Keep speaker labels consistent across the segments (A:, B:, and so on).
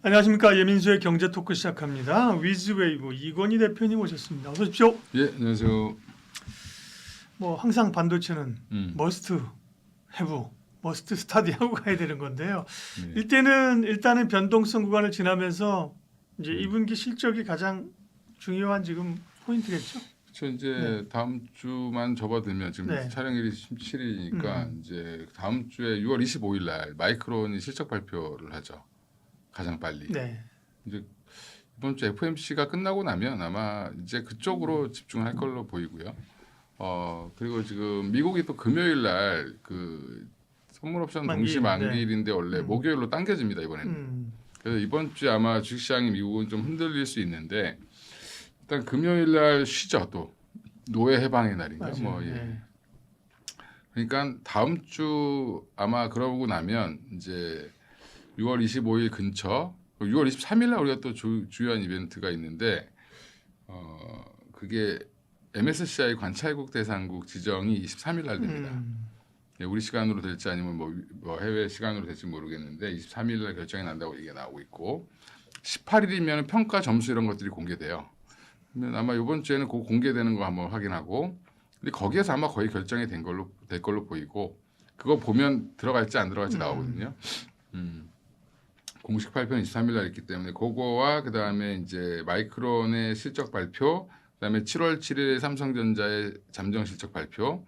A: 안녕하십니까. 예민수의 경제 토크 시작합니다. 위즈웨이브 이건희 대표님 오셨습니다. 어서 오십시오.
B: 예, 안녕하세요.
A: 뭐 항상 반도체는
B: 음.
A: 머스트 해브, 머스트 스타디 하고 가야 되는 건데요.
B: 네.
A: 일단은 변동성 구간을 지나면서 이제 2분기 실적이 가장 중요한 지금 포인트겠죠.
B: 저 이제 다음 주만 접어들면 지금
A: 네.
B: 촬영일이 17일이니까 이제 다음 주에 6월 25일 날 마이크론이 실적 발표를 하죠. 가장 빨리.
A: 네.
B: 이제 이번 주 FOMC가 끝나고 나면 아마 이제 그쪽으로 집중할 걸로 보이고요. 그리고 지금 미국이 또 금요일 날 그 선물 옵션 동시 만기일인데 원래 목요일로 당겨집니다 이번에는. 그래서 이번 주에 아마 주식시장이 미국은 좀 흔들릴 수 있는데 일단 금요일 날 쉬죠 또 노예 해방의 날인가 뭐 예.
A: 네.
B: 그러니까 다음 주 아마 그러고 나면 이제 6월 25일 근처 6월 23일 날 우리가 또 주요한 이벤트가 있는데 그게 MSCI 관찰국 대상국 지정이 23일 날 됩니다. 예, 우리 시간으로 될지 아니면 뭐 해외 시간으로 될지 모르겠는데 23일 날 결정이 난다고 얘기가 나오고 있고 18일이면 평가 점수 이런 것들이 공개돼요. 그러면 아마 이번 주에는 그 공개되는 거 한번 확인하고 근데 거기에서 아마 거의 결정이 될 걸로 보이고 그거 보면 들어갈지 안 들어갈지 나오거든요. 공식 발표는 23일 날 있기 때문에 그거와 그다음에 이제 마이크론의 실적 발표 그다음에 7월 7일에 삼성전자의 잠정 실적 발표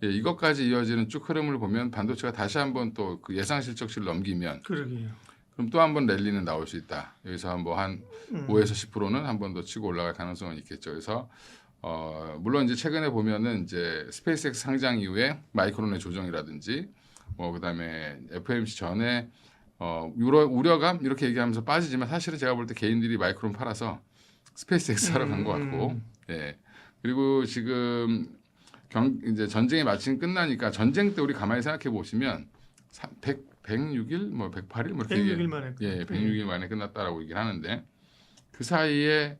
B: 예, 이것까지 이어지는 쭉 흐름을 보면 반도체가 다시 한번 또 그 예상 실적치를 넘기면
A: 그러게요.
B: 그럼 또 한 번 랠리는 나올 수 있다. 여기서 한 5에서 10%는 한 번 더 치고 올라갈 가능성은 있겠죠. 그래서 물론 이제 최근에 보면은 이제 스페이스X 상장 이후에 마이크론의 조정이라든지 뭐 그다음에 FOMC 전에 우려감 이렇게 얘기하면서 빠지지만 사실은 제가 볼 때 개인들이 마이크론 팔아서 스페이스X 하러 간 것 같고 예. 그리고 지금 이제 전쟁이 마침 끝나니까 전쟁 때 우리 가만히 생각해 보시면 106일 뭐 108일 뭐 이렇게
A: 106일 만에
B: 예, 106일 만에 끝났다라고 얘기를 하는데 그 사이에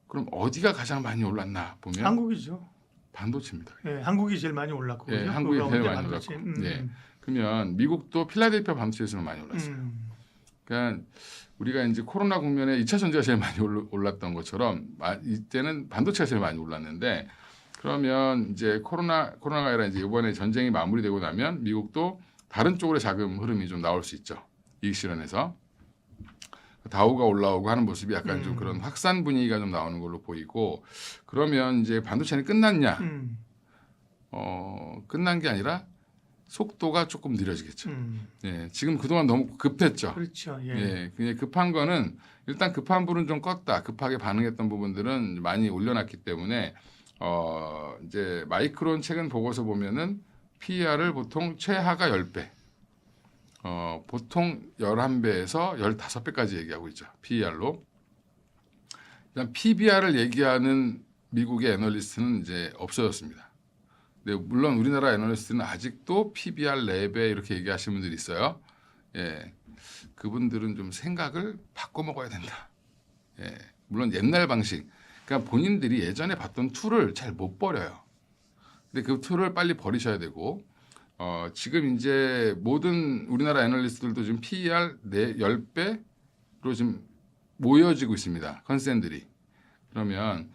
B: 그럼 어디가 가장 많이 올랐나 보면
A: 한국이죠.
B: 반도체입니다.
A: 네, 한국이 제일 많이 올랐고.
B: 예, 한국이 제일 많이 올랐고. 예. 그러면 미국도 필라델피아 반도체에서는 많이 올랐어요. 그러니까 우리가 이제 코로나 국면에 2차 전지가 제일 많이 올랐던 것처럼 이때는 반도체가 제일 많이 올랐는데 그러면 이제 코로나가 아니라 이제 이번에 전쟁이 마무리되고 나면 미국도 다른 쪽으로 자금 흐름이 좀 나올 수 있죠. 이익 실현에서 다우가 올라오고 하는 모습이 약간 좀 그런 확산 분위기가 좀 나오는 걸로 보이고 그러면 이제 반도체는 끝났냐? 끝난 게 아니라 속도가 조금 느려지겠죠. 예, 지금 그동안 너무 급했죠.
A: 그렇죠. 예.
B: 예, 그냥 급한 거는 일단 급한 불은 좀 껐다. 급하게 반응했던 부분들은 많이 올려놨기 때문에 이제 마이크론 최근 보고서 보면은 PER을 보통 최하가 10배, 보통 11배에서 15배까지 얘기하고 있죠. PER로. 일단 PBR을 얘기하는 미국의 애널리스트는 이제 없어졌습니다. 근데 물론 우리나라 애널리스트는 아직도 PBR 4배 이렇게 얘기하시는 분들이 있어요. 예, 그분들은 좀 생각을 바꿔 먹어야 된다. 예, 물론 옛날 방식. 그러니까 본인들이 예전에 봤던 툴을 잘 못 버려요. 근데 그 툴을 빨리 버리셔야 되고 지금 이제 모든 우리나라 애널리스트들도 지금 PER 10배로 지금 모여지고 있습니다. 컨센들이. 그러면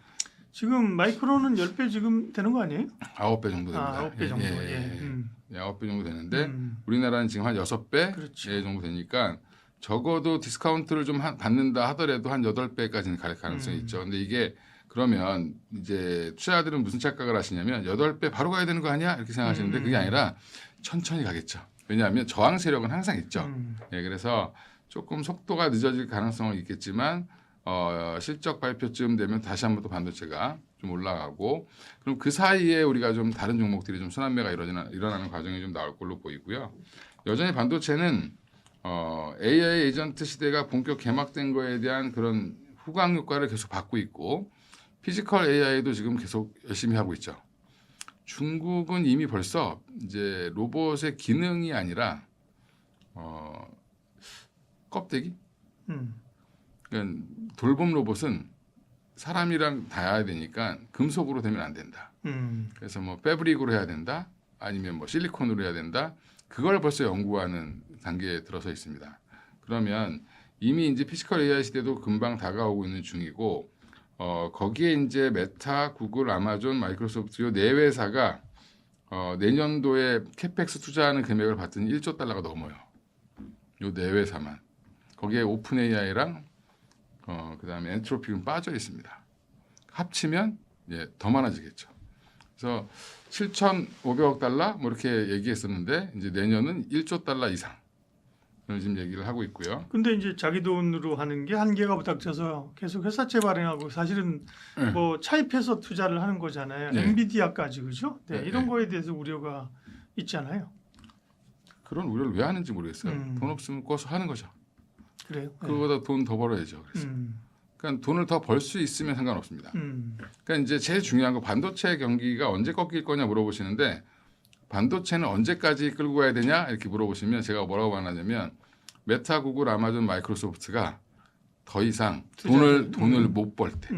A: 지금 마이크론은 10배 지금 되는 거 아니에요?
B: 9배 정도 됩니다.
A: 9배 정도.
B: 예. 9배 정도 되는데 우리나라는 지금 한 6배
A: 그렇죠.
B: 예, 정도 되니까 적어도 디스카운트를 좀 받는다 하더라도 한 8배까지는 갈 가능성이 있죠. 근데 이게 그러면 이제 투자자들은 무슨 착각을 하시냐면 8배 바로 가야 되는 거 아니야? 이렇게 생각하시는데 그게 아니라 천천히 가겠죠. 왜냐하면 저항 세력은 항상 있죠. 예, 그래서 조금 속도가 늦어질 가능성은 있겠지만 실적 발표쯤 되면 다시 한번 또 반도체가 좀 올라가고 그럼 그 사이에 우리가 좀 다른 종목들이 좀 순환매가 일어나는 과정이 좀 나올 걸로 보이고요. 여전히 반도체는 AI 에이전트 시대가 본격 개막된 거에 대한 그런 후광 효과를 계속 받고 있고 피지컬 AI도 지금 계속 열심히 하고 있죠. 중국은 이미 벌써 이제 로봇의 기능이 아니라 껍데기? 그러니까 돌봄 로봇은 사람이랑 닿아야 되니까 금속으로 되면 안 된다. 그래서 뭐 패브릭으로 해야 된다. 아니면 뭐 실리콘으로 해야 된다. 그걸 벌써 연구하는 단계에 들어서 있습니다. 그러면 이미 이제 피지컬 AI 시대도 금방 다가오고 있는 중이고 거기에 이제 메타, 구글, 아마존, 마이크로소프트 요 네 회사가 내년도에 캐펙스 투자하는 금액을 봤더니 1조 달러가 넘어요. 요 네 회사만. 거기에 오픈 AI랑 그다음에 엔트로픽은 빠져 있습니다. 합치면 더 많아지겠죠. 그래서 7,500억 달러 뭐 이렇게 얘기했었는데 이제 내년은 1조 달러 이상. 을 지금 얘기를 하고 있고요.
A: 근데 이제 자기 돈으로 하는 게 한계가 부닥쳐서 계속 회사채 발행하고 사실은
B: 네.
A: 뭐 차입해서 투자를 하는 거잖아요.
B: 네.
A: 엔비디아까지 그죠? 네,
B: 네,
A: 이런
B: 네.
A: 거에 대해서 우려가 있잖아요.
B: 그런 우려를 왜 하는지 모르겠어요. 돈 없으면 꺼서 하는 거죠.
A: 그래요. 네.
B: 그거보다 돈 더 벌어야죠. 그래서. 그러니까 돈을 더 벌 수 있으면 상관없습니다. 그러니까 이제 제일 중요한 거 반도체 경기가 언제 꺾일 거냐 물어보시는데 반도체는 언제까지 끌고 가야 되냐 이렇게 물어보시면 제가 뭐라고 말하냐면 메타, 구글, 아마존, 마이크로소프트가 더 이상 돈을 못 벌 때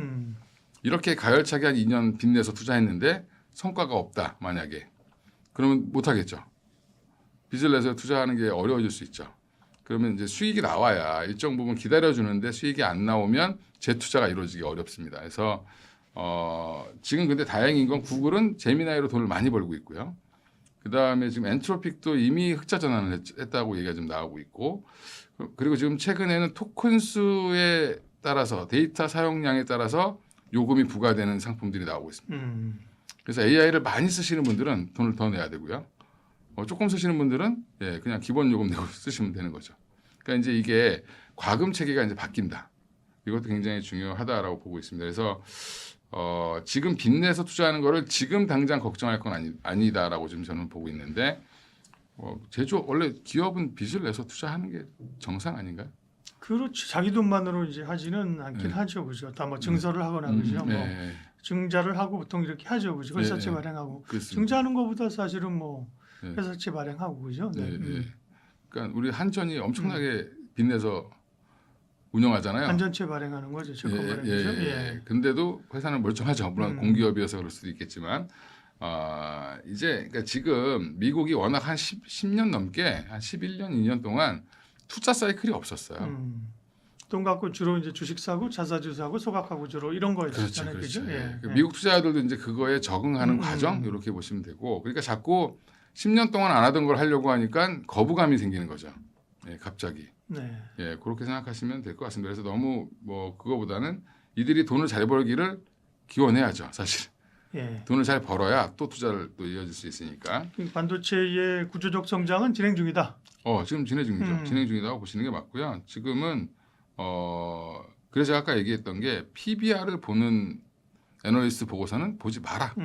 B: 이렇게 가열차게 한 2년 빚내서 투자했는데 성과가 없다 만약에 그러면 못 하겠죠. 빚을 내서 투자하는 게 어려워질 수 있죠. 그러면 이제 수익이 나와야 일정 부분 기다려주는데 수익이 안 나오면 재투자가 이루어지기 어렵습니다. 그래서 지금 근데 다행인 건 구글은 제미나이로 돈을 많이 벌고 있고요. 그 다음에 지금 엔트로픽도 이미 흑자 전환을 했다고 얘기가 좀 나오고 있고 그리고 지금 최근에는 토큰 수에 따라서 데이터 사용량에 따라서 요금이 부과되는 상품들이 나오고 있습니다. 그래서 AI를 많이 쓰시는 분들은 돈을 더 내야 되고요. 조금 쓰시는 분들은 그냥 기본 요금 내고 쓰시면 되는 거죠. 그러니까 이제 이게 과금 체계가 이제 바뀐다. 이것도 굉장히 중요하다라고 보고 있습니다. 그래서 지금 빚내서 투자하는 거를 지금 당장 걱정할 건 아니다라고 지금 저는 보고 있는데 제조 원래 기업은 빚을 내서 투자하는 게 정상 아닌가요?
A: 그렇죠. 자기 돈만으로 이제 하지는 않긴 하죠, 그죠? 다 뭐 증서를 하거나 그죠? 뭐 증자를 하고 보통 이렇게 하죠, 그죠? 회사채 발행하고
B: 그렇습니다.
A: 증자하는 것보다 사실은 뭐 회사채 발행하고 그죠?
B: 그러니까 우리 한전이 엄청나게 빚내서 운영하잖아요.
A: 안전채 발행하는 거죠, 채권 발행이죠.
B: 근데도 회사는 멀쩡하죠. 물론 공기업이어서 그럴 수도 있겠지만 이제 그러니까 지금 미국이 워낙 한 10년 넘게 한 11년, 2년 동안 투자 사이클이 없었어요.
A: 돈 갖고 주로 이제 주식 사고 자사주 사고 소각하고 주로 이런 거였잖아요, 그렇죠?
B: 미국 투자자들도 이제 그거에 적응하는 과정 이렇게 보시면 되고, 그러니까 자꾸 10년 동안 안 하던 걸 하려고 하니까 거부감이 생기는 거죠. 갑자기. 그렇게 생각하시면 될 것 같습니다. 그래서 너무 뭐 그거보다는 이들이 돈을 잘 벌기를 기원해야죠, 사실. 돈을 잘 벌어야 또 투자를 또 이어질 수 있으니까.
A: 반도체의 구조적 성장은 진행 중이다.
B: 지금 진행 중이죠. 진행 중이라고 보시는 게 맞고요. 지금은 그래서 아까 얘기했던 게 PBR을 보는 애널리스트 보고서는 보지 마라.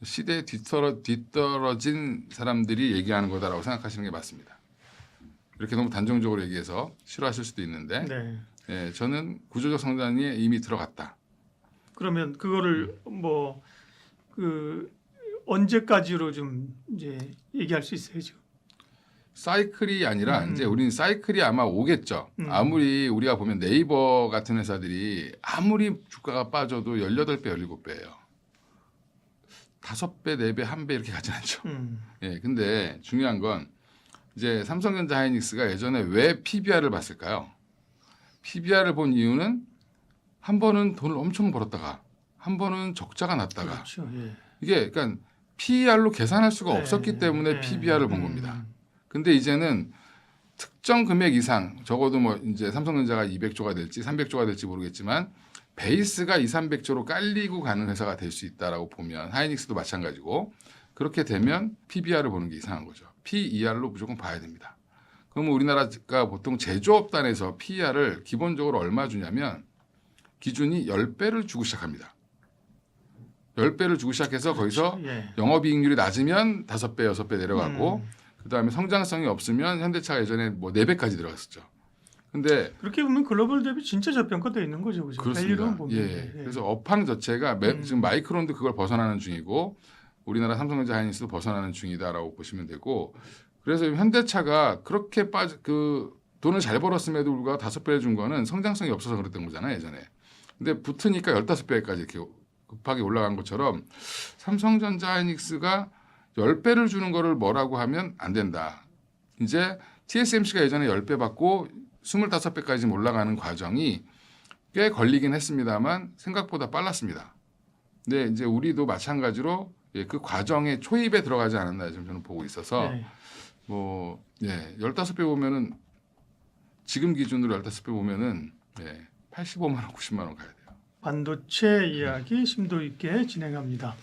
B: 시대에 뒤떨어진 사람들이 얘기하는 거다라고 생각하시는 게 맞습니다. 이렇게 너무 단정적으로 얘기해서 싫어하실 수도 있는데 저는 구조적 성장에 이미 들어갔다.
A: 그러면 그거를 뭐 언제까지로 좀 이제 얘기할 수 있어요, 지금?
B: 사이클이 아니라 이제 우리는 사이클이 아마 오겠죠. 아무리 우리가 보면 네이버 같은 회사들이 아무리 주가가 빠져도 18배, 17배예요. 5배, 4배, 1배 이렇게 가지 않죠. 근데 중요한 건 이제 삼성전자 하이닉스가 예전에 왜 PBR을 봤을까요? PBR을 본 이유는 한 번은 돈을 엄청 벌었다가 한 번은 적자가 났다가
A: 그렇죠.
B: 이게 그러니까 PER로 계산할 수가 없었기 때문에 PBR을 본 겁니다. 근데 이제는 특정 금액 이상 적어도 뭐 이제 삼성전자가 200조가 될지 300조가 될지 모르겠지만 베이스가 2, 300조로 깔리고 가는 회사가 될 수 있다라고 보면 하이닉스도 마찬가지고 그렇게 되면 PBR을 보는 게 이상한 거죠. PER로 무조건 봐야 됩니다. 그러면 우리나라가 보통 제조업단에서 PER을 기본적으로 얼마 주냐면 기준이 10배를 주고 시작합니다. 10배를 주고 시작해서 거기서 영업이익률이 낮으면 5배, 6배 내려가고 그다음에 성장성이 없으면 현대차가 예전에 뭐 4배까지 들어갔었죠. 근데
A: 그렇게 보면 글로벌 대비 진짜 저평가되어 있는 거죠, 그죠?
B: 그렇습니다. 그래서 업황 자체가 지금 마이크론도 그걸 벗어나는 중이고 우리나라 삼성전자 하이닉스도 벗어나는 중이다라고 보시면 되고 그래서 현대차가 그렇게 돈을 잘 벌었음에도 불구하고 5배를 준 거는 성장성이 없어서 그랬던 거잖아요, 예전에. 근데 붙으니까 15배까지 이렇게 급하게 올라간 것처럼 삼성전자 하이닉스가 10배를 주는 거를 뭐라고 하면 안 된다. 이제 TSMC가 예전에 10배 받고 25배까지 올라가는 과정이 꽤 걸리긴 했습니다만 생각보다 빨랐습니다. 근데 이제 우리도 마찬가지로 그 과정의 초입에 들어가지 않았나 지금 저는 보고 있어서
A: 네.
B: 15배 보면은 지금 기준으로 15배 보면은 85만 원, 90만 원 가야 돼요.
A: 반도체 이야기 심도 있게 진행합니다.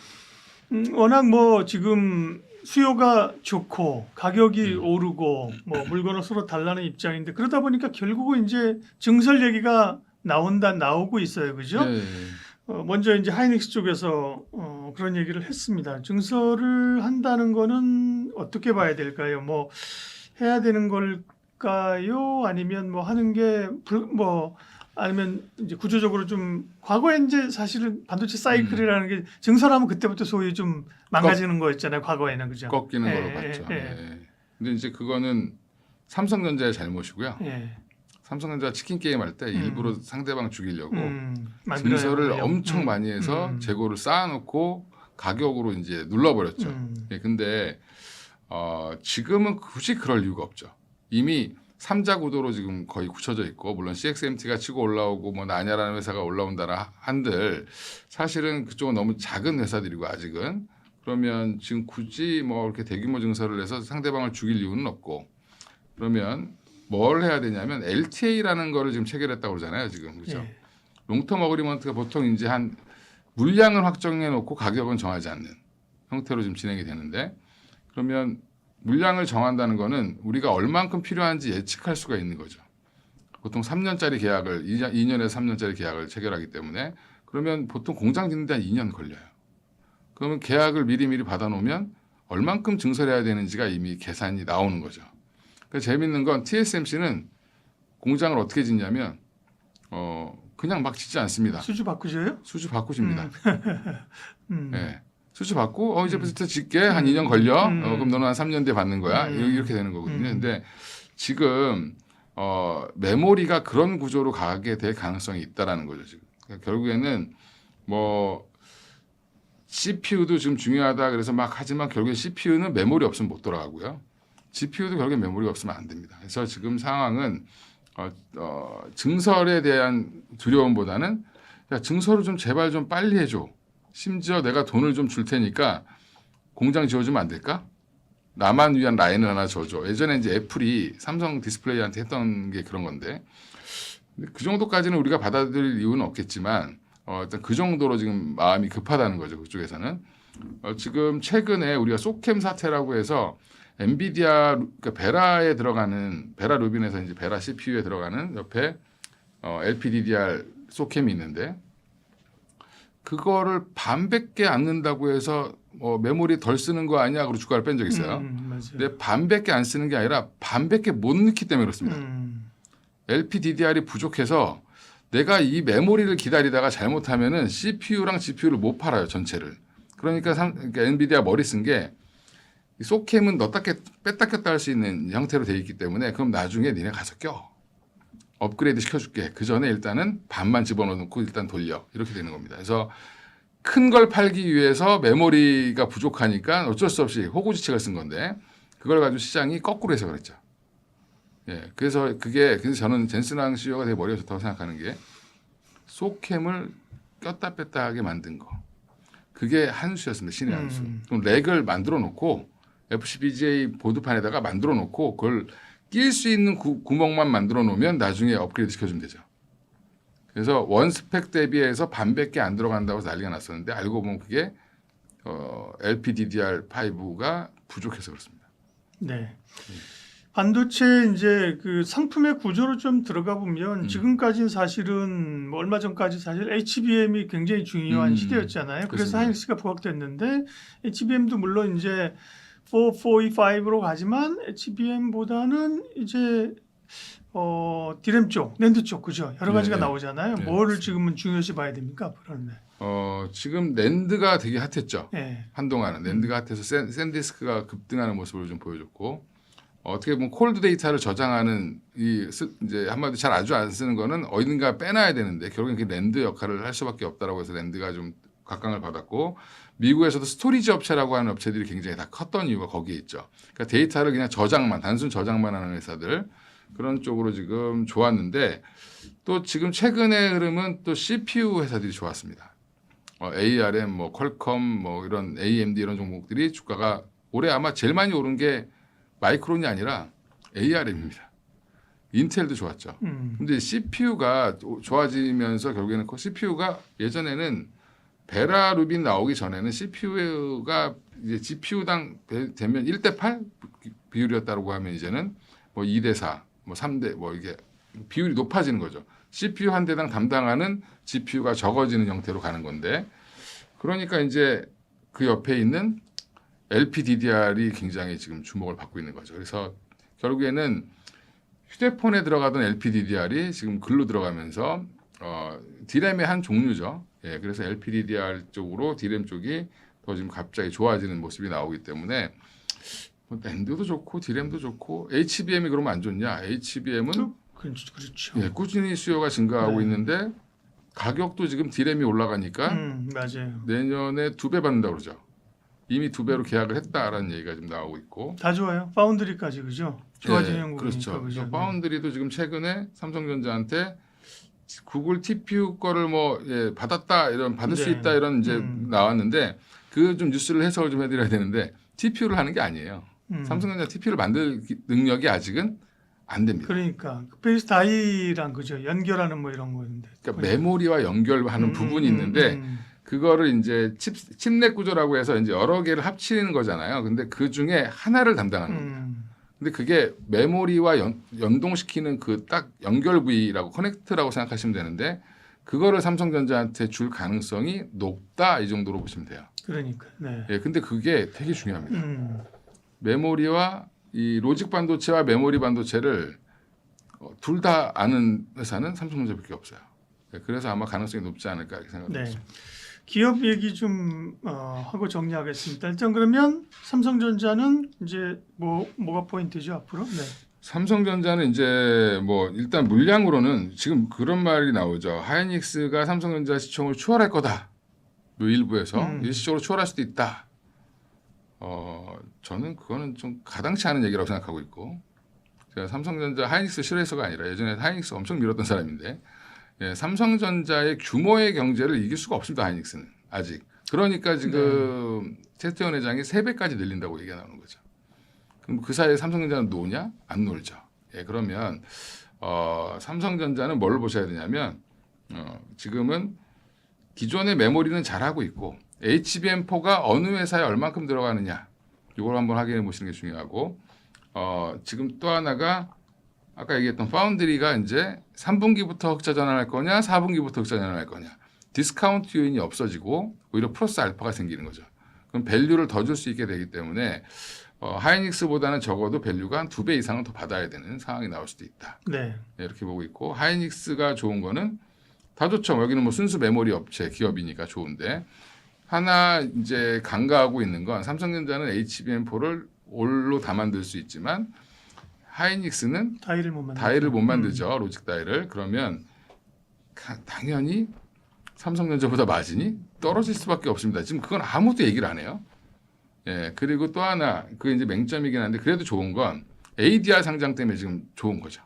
A: 워낙 뭐 지금 수요가 좋고 가격이 오르고 뭐 물건을 서로 달라는 입장인데 그러다 보니까 결국은 이제 증설 얘기가 나오고 있어요, 그죠?
B: 네.
A: 먼저 이제 하이닉스 쪽에서 그런 얘기를 했습니다. 증설을 한다는 거는 어떻게 봐야 될까요? 뭐 해야 되는 걸까요? 아니면 뭐 하는 게 아니면 이제 구조적으로 좀 과거에 이제 사실은 반도체 사이클이라는 게 증설하면 그때부터 소위 좀 망가지는 거였잖아요. 과거에는 그죠?
B: 꺾이는 걸로 봤죠. 근데 이제 그거는 삼성전자의 잘못이고요. 삼성전자 치킨 게임 할 때 일부러 상대방 죽이려고 증설을 엄청 많이 해서 재고를 쌓아놓고 가격으로 이제 눌러버렸죠. 근데 지금은 굳이 그럴 이유가 없죠. 이미 3자 구도로 지금 거의 굳혀져 있고 물론 CXMT가 치고 올라오고 뭐 나냐라는 회사가 올라온다라 한들 사실은 그쪽은 너무 작은 회사들이고 아직은 그러면 지금 굳이 뭐 이렇게 대규모 증설을 해서 상대방을 죽일 이유는 없고 그러면 뭘 해야 되냐면 LTA라는 거를 지금 체결했다고 그러잖아요 지금 그렇죠? 롱텀 어그리먼트가 보통 이제 한 물량을 확정해 놓고 가격은 정하지 않는 형태로 지금 진행이 되는데 그러면 물량을 정한다는 거는 우리가 얼만큼 필요한지 예측할 수가 있는 거죠. 보통 3년짜리 계약을 2년에서 3년짜리 계약을 체결하기 때문에 그러면 보통 공장 짓는데 한 2년 걸려요. 그러면 계약을 미리 받아놓으면 얼만큼 증설해야 되는지가 이미 계산이 나오는 거죠. 그러니까 재밌는 건 TSMC는 공장을 어떻게 짓냐면 그냥 막 짓지 않습니다.
A: 수주 바꾸셔요?
B: 수주 바꾸십니다. 네. 수주 받고 이제부터 짓게 한 2년 걸려. 그럼 너는 한 3년 뒤에 받는 거야. 이렇게 되는 거거든요. 근데 지금 메모리가 그런 구조로 가게 될 가능성이 있다라는 거죠. 지금 그러니까 결국에는 뭐 CPU도 지금 중요하다 그래서 막 하지만 결국에 CPU는 메모리 없으면 못 돌아가고요. GPU도 결국에 메모리가 없으면 안 됩니다. 그래서 지금 상황은 증설에 대한 두려움보다는 야, 증설을 좀 제발 좀 빨리 해줘. 심지어 내가 돈을 좀 줄 테니까 공장 지어주면 안 될까? 나만 위한 라인을 하나 줘줘. 예전에 이제 애플이 삼성 디스플레이한테 했던 게 그런 건데 그 정도까지는 우리가 받아들일 이유는 없겠지만 일단 그 정도로 지금 마음이 급하다는 거죠. 그쪽에서는. 지금 최근에 우리가 소캠 사태라고 해서 엔비디아 그러니까 베라에 들어가는 베라 루빈에서 이제 베라 CPU에 들어가는 옆에 LPDDR 소캠이 있는데 그거를 반밖에 안 넣는다고 해서 메모리 덜 쓰는 거 아니야? 그리고 주가를 뺀 적이 있어요. 근데 반밖에 안 쓰는 게 아니라 반밖에 못 넣기 때문에 그렇습니다. LPDDR이 부족해서 내가 이 메모리를 기다리다가 잘못하면은 CPU랑 GPU를 못 팔아요 전체를. 그러니까 엔비디아 머리 쓴 게 소캠은 넣었다 뺐다 꼈다 할 수 있는 형태로 돼 있기 때문에 그럼 나중에 니네 가서 껴. 업그레이드 시켜줄게. 그 전에 일단은 반만 집어넣고 일단 돌려. 이렇게 되는 겁니다. 그래서 큰 걸 팔기 위해서 메모리가 부족하니까 어쩔 수 없이 호구지책을 쓴 건데 그걸 가지고 시장이 거꾸로 해서 그랬죠. 그래서 저는 젠슨왕 CEO가 되게 머리가 좋다고 생각하는 게 소캠을 꼈다 뺐다 하게 만든 거. 그게 한 수였습니다. 신의 한 수. 그럼 렉을 만들어 놓고 FPGA 보드판에다가 만들어 놓고 그걸 낄 수 있는 구멍만 만들어 놓으면 나중에 업그레이드 시켜주면 되죠. 그래서 원 스펙 대비해서 반밖에 안 들어간다고 해서 난리가 났었는데 알고 보면 그게 LPDDR5가 부족해서 그렇습니다.
A: 네. 반도체 이제 그 상품의 구조로 좀 들어가 보면 지금까지는 사실은 뭐 얼마 전까지 사실 HBM이 굉장히 중요한 시대였잖아요. 그래서 하이닉스가 부각됐는데 HBM도 물론 이제 445로 가지만 HBM보다는 이제 디램 쪽, 낸드 쪽 그죠? 여러 가지가 나오잖아요. 뭐를 지금은 중요시 봐야 됩니까? 앞으로는.
B: 지금 낸드가 되게 핫했죠. 한동안은 낸드가 핫해서 샌디스크가 급등하는 모습을 좀 보여줬고 어떻게 보면 콜드 데이터를 저장하는 이제 한마디로 잘 아주 안 쓰는 거는 어딘가 빼놔야 되는데 결국엔 그 낸드 역할을 할 수밖에 없다라고 해서 낸드가 좀 각광을 받았고 미국에서도 스토리지 업체라고 하는 업체들이 굉장히 다 컸던 이유가 거기에 있죠. 그러니까 데이터를 그냥 단순 저장만 하는 회사들 그런 쪽으로 지금 좋았는데 또 지금 최근의 흐름은 또 CPU 회사들이 좋았습니다. ARM, 뭐 퀄컴, 뭐 이런 AMD 이런 종목들이 주가가 올해 아마 제일 많이 오른 게 마이크론이 아니라 ARM입니다. 인텔도 좋았죠. 근데 CPU가 좋아지면서 결국에는 CPU가 예전에는 베라루빈 나오기 전에는 CPU가 이제 GPU당 되면 1대8 비율이었다고 하면 이제는 뭐 2대4, 뭐 3대 뭐 이게 비율이 높아지는 거죠. CPU 한 대당 담당하는 GPU가 적어지는 형태로 가는 건데 그러니까 이제 그 옆에 있는 LPDDR이 굉장히 지금 주목을 받고 있는 거죠. 그래서 결국에는 휴대폰에 들어가던 LPDDR이 지금 글로 들어가면서 D램의 한 종류죠. 예, 그래서 LPDDR 쪽으로 D램 쪽이 더 지금 갑자기 좋아지는 모습이 나오기 때문에 낸드도 좋고 D램도 좋고 HBM이 그러면 안 좋냐? HBM은
A: 그렇죠.
B: 예, 꾸준히 수요가 증가하고
A: 네.
B: 있는데 가격도 지금 D램이 올라가니까
A: 맞아요.
B: 내년에 2배 받는다고 그러죠. 이미 2배로 계약을 했다라는 얘기가 지금 나오고 있고.
A: 다 좋아요. 파운드리까지 그죠? 좋아지는 형국이니까
B: 그렇죠.
A: 그죠?
B: 파운드리도 지금 최근에 삼성전자한테 구글 TPU 거를 뭐 받았다 이런 받을 수
A: 네.
B: 있다 이런 이제 나왔는데 그 좀 뉴스를 해석을 좀 해드려야 되는데 TPU를 하는 게 아니에요. 삼성전자 TPU를 만들 능력이 아직은 안 됩니다.
A: 그러니까 베이스 다이랑 그죠? 연결하는 뭐 이런 거인데.
B: 그러니까 메모리와 연결하는 부분이 있는데 그거를 이제 칩넷 구조라고 해서 이제 여러 개를 합치는 거잖아요. 근데 그 중에 하나를 담당하는 겁니다. 근데 그게 메모리와 연동시키는 그 딱 연결 부위라고 커넥트라고 생각하시면 되는데 그거를 삼성전자한테 줄 가능성이 높다 이 정도로 보시면 돼요.
A: 그러니까. 네.
B: 예, 근데 그게 되게 중요합니다. 메모리와 이 로직 반도체와 메모리 반도체를 둘 다 아는 회사는 삼성전자밖에 없어요. 예, 그래서 아마 가능성이 높지 않을까 이렇게 생각합니다.
A: 네. 기업 얘기 좀 하고 정리하겠습니다. 일단 그러면 삼성전자는 이제 뭐가 포인트죠 앞으로? 네.
B: 삼성전자는 이제 뭐 일단 물량으로는 지금 그런 말이 나오죠. 하이닉스가 삼성전자 시총을 추월할 거다. 뭐 일부에서 일시적으로 추월할 수도 있다. 저는 그거는 좀 가당치 않은 얘기라고 생각하고 있고 제가 삼성전자 하이닉스 싫어해서가 아니라 예전에 하이닉스 엄청 밀었던 사람인데 예, 삼성전자의 규모의 경제를 이길 수가 없습니다. 하이닉스는 아직. 그러니까 지금 최태원 회장이 3배까지 늘린다고 얘기가 나오는 거죠. 그럼 그 사이에 삼성전자는 노냐? 안 놀죠. 예, 그러면 삼성전자는 뭘 보셔야 되냐면 지금은 기존의 메모리는 잘하고 있고 HBM4가 어느 회사에 얼만큼 들어가느냐 이걸 한번 확인해 보시는 게 중요하고 지금 또 하나가 아까 얘기했던 파운드리가 이제 3분기부터 흑자 전환할 거냐 4분기부터 흑자 전환할 거냐 디스카운트 요인이 없어지고 오히려 플러스 알파가 생기는 거죠. 그럼 밸류를 더 줄 수 있게 되기 때문에 하이닉스보다는 적어도 밸류가 한 2배 이상은 더 받아야 되는 상황이 나올 수도 있다.
A: 네.
B: 이렇게 보고 있고 하이닉스가 좋은 거는 다 좋죠. 여기는 뭐 순수 메모리 업체 기업이니까 좋은데 하나 이제 간과하고 있는 건 삼성전자는 HBM4를 올로 다 만들 수 있지만 하이닉스는 다이를 못 만들죠. 로직 다이를. 그러면 당연히 삼성전자보다 마진이 떨어질 수밖에 없습니다. 지금 그건 아무도 얘기를 안 해요. 예, 그리고 또 하나 그게 이제 맹점이긴 한데 그래도 좋은 건 ADR 상장 때문에 지금 좋은 거죠.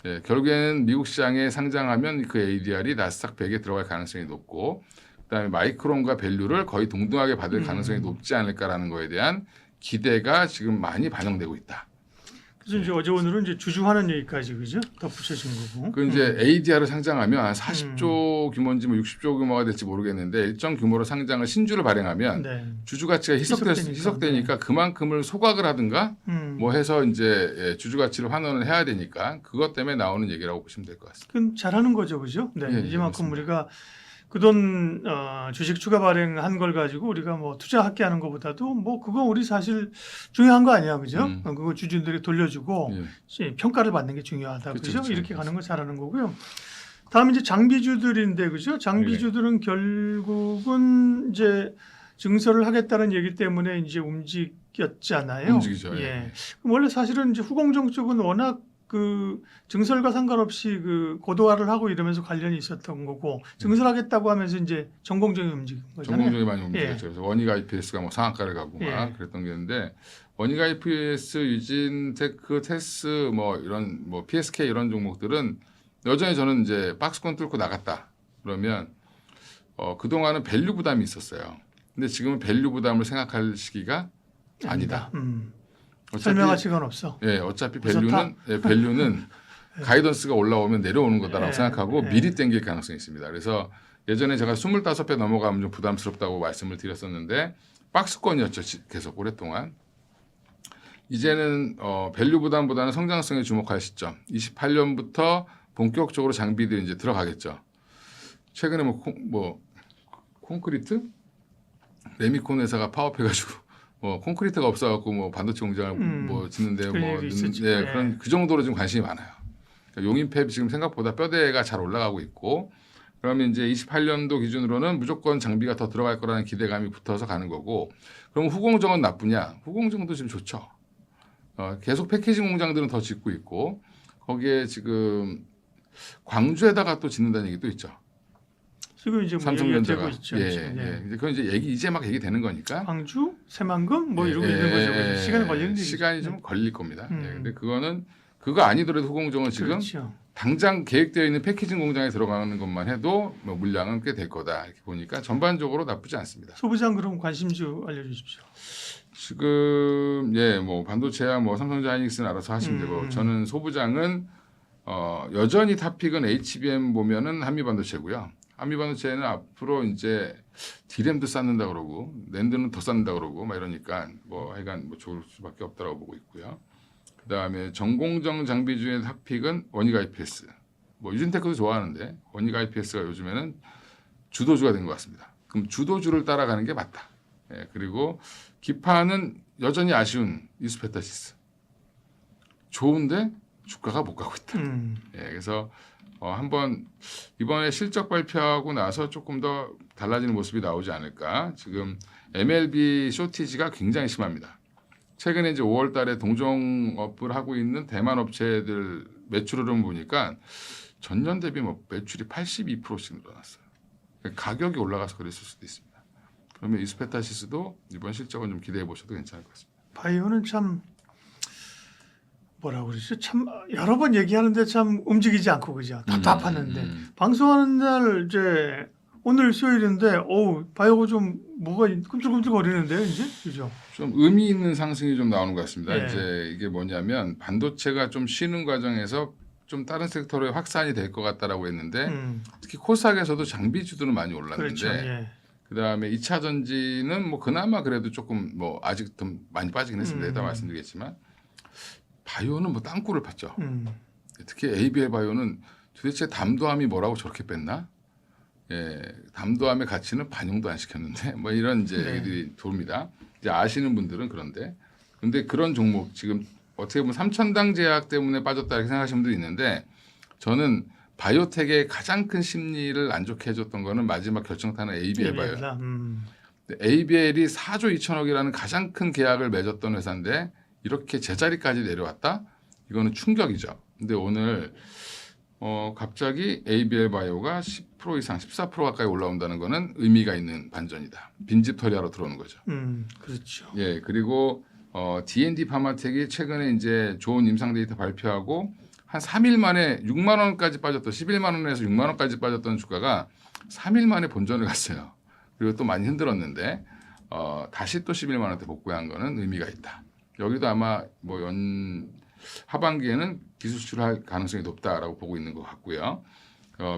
B: 예, 결국에는 미국 시장에 상장하면 그 ADR이 나스닥 100에 들어갈 가능성이 높고 그다음에 마이크론과 밸류를 거의 동등하게 받을 가능성이 높지 않을까라는 거에 대한 기대가 지금 많이 반영되고 있다.
A: 그래서 이제 어제 오늘은 이제 주주환원 얘기까지 그죠? 덧붙여진 거고.
B: 그 이제 ADR을 상장하면 한 40조 규모인지 뭐 60조 규모가 될지 모르겠는데 일정 규모로 상장을 신주를 발행하면 주주 가치가 희석되니까 그만큼을 소각을 하든가 뭐 해서 이제 주주 가치를 환원을 해야 되니까 그것 때문에 나오는 얘기라고 보시면 될 것 같습니다.
A: 그럼 잘하는 거죠, 그죠? 네,
B: 예,
A: 이만큼
B: 맞습니다.
A: 우리가 그 돈 주식 추가 발행한 걸 가지고 우리가 뭐 투자하게 하는 것보다도 뭐 그거 우리 사실 중요한 거 아니야, 그죠? 그거 주주들이 돌려주고 평가를 받는 게 중요하다, 그죠? 이렇게 가는 거 잘하는 거고요. 다음 이제 장비주들인데, 그죠? 장비주들은 결국은 이제 증설을 하겠다는 얘기 때문에 이제 움직였잖아요.
B: 움직이죠.
A: 예. 원래 사실은 이제 후공정 쪽은 워낙 그 증설과 상관없이 그 고도화를 하고 이러면서 관련이 있었던 거고 증설하겠다고 하면서 이제 전공정이 움직인 거잖아요.
B: 전공정이 많이 움직였죠. 그래서 원익 IPS가 뭐 상한가를 가고 막 그랬던 게 있는데 원익 IPS, 유진테크, 테스 뭐 이런 뭐 PSK 이런 종목들은 여전히 저는 이제 박스권 뚫고 나갔다. 그러면 그동안은 밸류 부담이 있었어요. 근데 지금은 밸류 부담을 생각할 시기가 아니다.
A: 설명할 시간 없어.
B: 예, 어차피
A: 무섭다.
B: 밸류는 가이던스가 올라오면 내려오는 거다라고
A: 예,
B: 생각하고
A: 예.
B: 미리 땡길 가능성이 있습니다. 그래서 예전에 제가 25배 넘어가면 좀 부담스럽다고 말씀을 드렸었는데 박스권이었죠. 계속 오랫동안. 이제는 밸류 부담보다는 성장성에 주목할 시점. 28년부터 본격적으로 장비들이 이제 들어가겠죠. 최근에 뭐 콘크리트? 레미콘 회사가 파업해가지고 뭐 콘크리트가 없어갖고 뭐 반도체 공장을 뭐 짓는데
A: 그런
B: 뭐
A: 얘기 있었죠.
B: 예,
A: 예.
B: 그런 그 정도로 좀 관심이 많아요. 그러니까 용인팹 지금 생각보다 뼈대가 잘 올라가고 있고 그러면 이제 28년도 기준으로는 무조건 장비가 더 들어갈 거라는 기대감이 붙어서 가는 거고 그럼 후공정은 나쁘냐? 후공정도 지금 좋죠. 계속 패키징 공장들은 더 짓고 있고 거기에 지금 광주에다가 또 짓는다는 얘기도 있죠.
A: 지금 이제 뭐
B: 삼성전자가
A: 얘기가 되고 있죠.
B: 예,
A: 지금.
B: 예. 이제 그건 이제 막 얘기되는 거니까.
A: 광주, 새만금 뭐
B: 예,
A: 이러고
B: 예,
A: 있는 거죠.
B: 예,
A: 그죠? 시간이 걸리는 얘기죠.
B: 시간이 좀 걸릴 겁니다. 예,
A: 음.
B: 근데 그거는 그거 아니더라도 후공정은 지금
A: 그렇죠.
B: 당장 계획되어 있는 패키징 공장에 들어가는 것만 해도 뭐 물량은 꽤 될 거다 이렇게 보니까 전반적으로 나쁘지 않습니다.
A: 소부장 그럼 관심주 알려주십시오.
B: 지금 뭐 반도체야 뭐 삼성전자 하이닉스는 알아서 하시면 되고 저는 소부장은 여전히 탑픽은 HBM 보면은 한미반도체고요. 한미반도체는 앞으로 이제 디램도 쌓는다 그러고 낸드는 더 쌓는다 그러고 막 이러니까 뭐 하여간 뭐 좋을 수밖에 없다라고 보고 있고요. 그다음에 전공정 장비 중에 탑픽은 원익 IPS. 뭐 유진테크도 좋아하는데 원익 IPS가 요즘에는 주도주가 된 것 같습니다. 그럼 주도주를 따라가는 게 맞다. 예, 그리고 기파는 여전히 아쉬운 이스페타시스. 좋은데 주가가 못 가고 있다. 예, 그래서 한번 이번에 실적 발표하고 나서 조금 더 달라지는 모습이 나오지 않을까. 지금 MLB 쇼티지가 굉장히 심합니다. 최근에 이제 5월 달에 동종업을 하고 있는 대만 업체들 매출 흐름 보니까 전년 대비 뭐 매출이 82%씩 늘어났어요. 가격이 올라가서 그랬을 수도 있습니다. 그러면 이스페타시스도 이번 실적은 좀 기대해 보셔도 괜찮을 것 같습니다.
A: 바이오는 참 뭐라고 그러죠? 참 여러 번 얘기하는데 참 움직이지 않고 그죠? 답답하는데 방송하는 날 이제 오늘 수요일인데 바이오가 좀 뭐가 꿈틀꿈틀 거리는데요, 이제 그죠?
B: 좀 의미 있는 상승이 좀 나오는 것 같습니다.
A: 예.
B: 이제 이게 뭐냐면 반도체가 좀 쉬는 과정에서 좀 다른 섹터로 확산이 될 것 같다라고 했는데 특히 코스닥에서도 장비주들은 많이 올랐는데
A: 그렇죠. 예.
B: 그다음에 2차 전지는 뭐 그나마 그래도 조금 뭐 아직 좀 많이 빠지긴 했습니다. 이따 말씀드리겠지만 바이오는 뭐 땅굴을 팠죠. 특히 ABL 바이오는 도대체 담도함이 뭐라고 저렇게 뺐나? 예, 담도함의 가치는 반영도 안 시켰는데 뭐 이런 이제
A: 네.
B: 얘기들이 돕니다. 이제 아시는 분들은 그런데 근데 그런 종목 지금 어떻게 보면 삼천당 제약 때문에 빠졌다 이렇게 생각하시는 분들이 있는데 저는 바이오텍의 가장 큰 심리를 안 좋게 해줬던 거는 마지막 결정타는 ABL 바이오. ABL이 4조 2천억이라는 가장 큰 계약을 맺었던 회사인데 이렇게 제자리까지 내려왔다? 이거는 충격이죠. 근데 오늘 갑자기 ABL 바이오가 10% 이상, 14% 가까이 올라온다는 거는 의미가 있는 반전이다. 빈집 털이하러 들어오는 거죠.
A: 그렇죠.
B: 예, 그리고 D&D 파마텍이 최근에 이제 좋은 임상 데이터 발표하고 한 3일 만에 6만 원까지 빠졌던 11만 원에서 6만 원까지 빠졌던 주가가 3일 만에 본전을 갔어요. 그리고 또 많이 흔들었는데 다시 또 11만 원대 복구한 거는 의미가 있다. 여기도 아마 뭐 하반기에는 기술 수출할 가능성이 높다라고 보고 있는 것 같고요.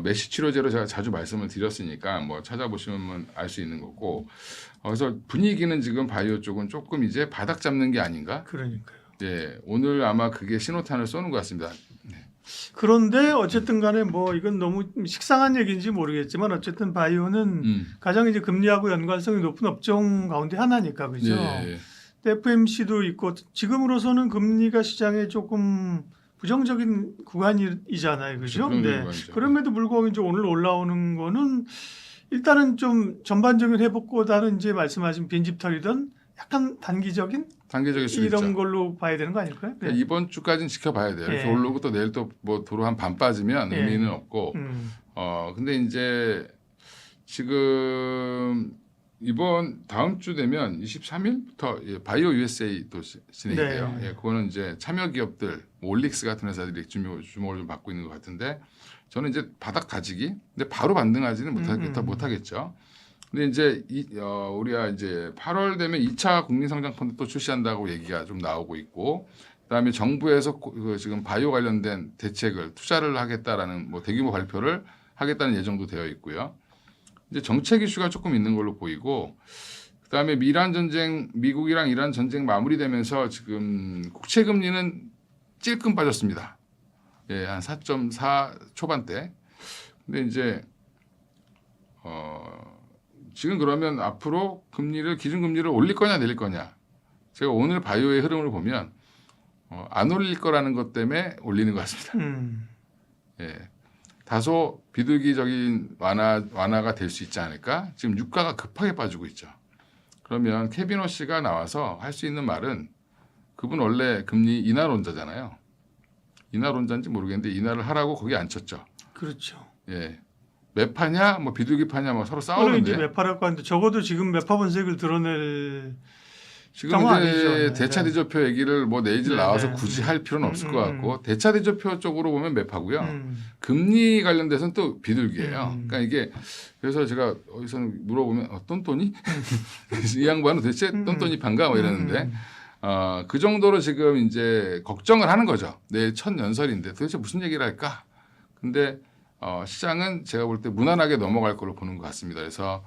B: 메시 치료제로 제가 자주 말씀을 드렸으니까 뭐 찾아보시면 알 수 있는 거고. 그래서 분위기는 지금 바이오 쪽은 조금 이제 바닥 잡는 게 아닌가?
A: 그러니까요.
B: 네, 오늘 아마 그게 신호탄을 쏘는 것 같습니다. 네.
A: 그런데 어쨌든 간에 뭐 이건 너무 식상한 얘기인지 모르겠지만 어쨌든 바이오는 가장 이제 금리하고 연관성이 높은 업종 가운데 하나니까 그죠.
B: 예.
A: FMC도 있고 지금으로서는 금리가 시장에 조금 부정적인 구간이잖아요, 그죠?
B: 부정적인
A: 네.
B: 구간이죠.
A: 그럼에도 불구하고 이제 오늘 올라오는 거는 일단은 좀 전반적인 회복보다는 이제 말씀하신 빈집털이든 약간 단기적인
B: 단계적일
A: 이런
B: 수 있죠.
A: 걸로 봐야 되는 거 아닐까요? 네.
B: 그러니까 이번 주까지는 지켜봐야 돼요. 이렇게
A: 예.
B: 오르고 또 내일 또 뭐 도로 한 반 빠지면
A: 예.
B: 의미는 없고. 근데 이제 지금 이번 다음 주 되면 23일부터 바이오 USA도 진행돼요.
A: 네.
B: 예, 그거는 이제 참여 기업들, 뭐 올릭스 같은 회사들이 주목을 좀 받고 있는 것 같은데 저는 이제 바닥 다지기, 근데 바로 반등하지는 못하겠죠. 근데 이제 우리가 이제 8월 되면 2차 국민성장펀드 또 출시한다고 얘기가 좀 나오고 있고, 그다음에 정부에서 지금 바이오 관련된 대책을 투자를 하겠다라는 뭐 대규모 발표를 하겠다는 예정도 되어 있고요. 이제 정책 이슈가 조금 있는 걸로 보이고, 그다음에 미국이랑 이란 전쟁 마무리되면서 지금 국채 금리는 찔끔 빠졌습니다. 예, 한 4.4 초반대. 근데 이제 지금 그러면 앞으로 기준금리를 올릴 거냐 내릴 거냐. 제가 오늘 바이오의 흐름을 보면 안 올릴 거라는 것 때문에 올리는 것 같습니다. 예, 다소 비둘기적인 완화가 될 수 있지 않을까. 지금 유가가 급하게 빠지고 있죠. 그러면 케빈 호씨가 나와서 할 수 있는 말은 그분 원래 금리 인하론자잖아요. 인하론자인지 모르겠는데 인하를 하라고 거기 앉혔죠.
A: 그렇죠.
B: 예. 매파냐, 뭐 비둘기파냐, 뭐 서로
A: 오늘
B: 싸우는데
A: 이제 매파라고 하는데 적어도 지금 매파 본색을 드러낼
B: 지금
A: 상황
B: 이제
A: 아니죠.
B: 대차
A: 네.
B: 대조표 얘기를 뭐 내일 나와서
A: 네.
B: 굳이 할 필요는 없을 것 같고 대차 대조표 쪽으로 보면 매파고요.
A: 음.
B: 금리 관련돼서는 또 비둘기예요.
A: 음.
B: 그러니까 이게 그래서 제가 어디서 물어보면 똔똔이 이 양반은 도대체 똔똔이판가 뭐 이러는데 그 정도로 지금 이제 걱정을 하는 거죠. 내일 첫 연설인데 도대체 무슨 얘기를 할까? 근데 시장은 제가 볼 때 무난하게 넘어갈 걸로 보는 것 같습니다. 그래서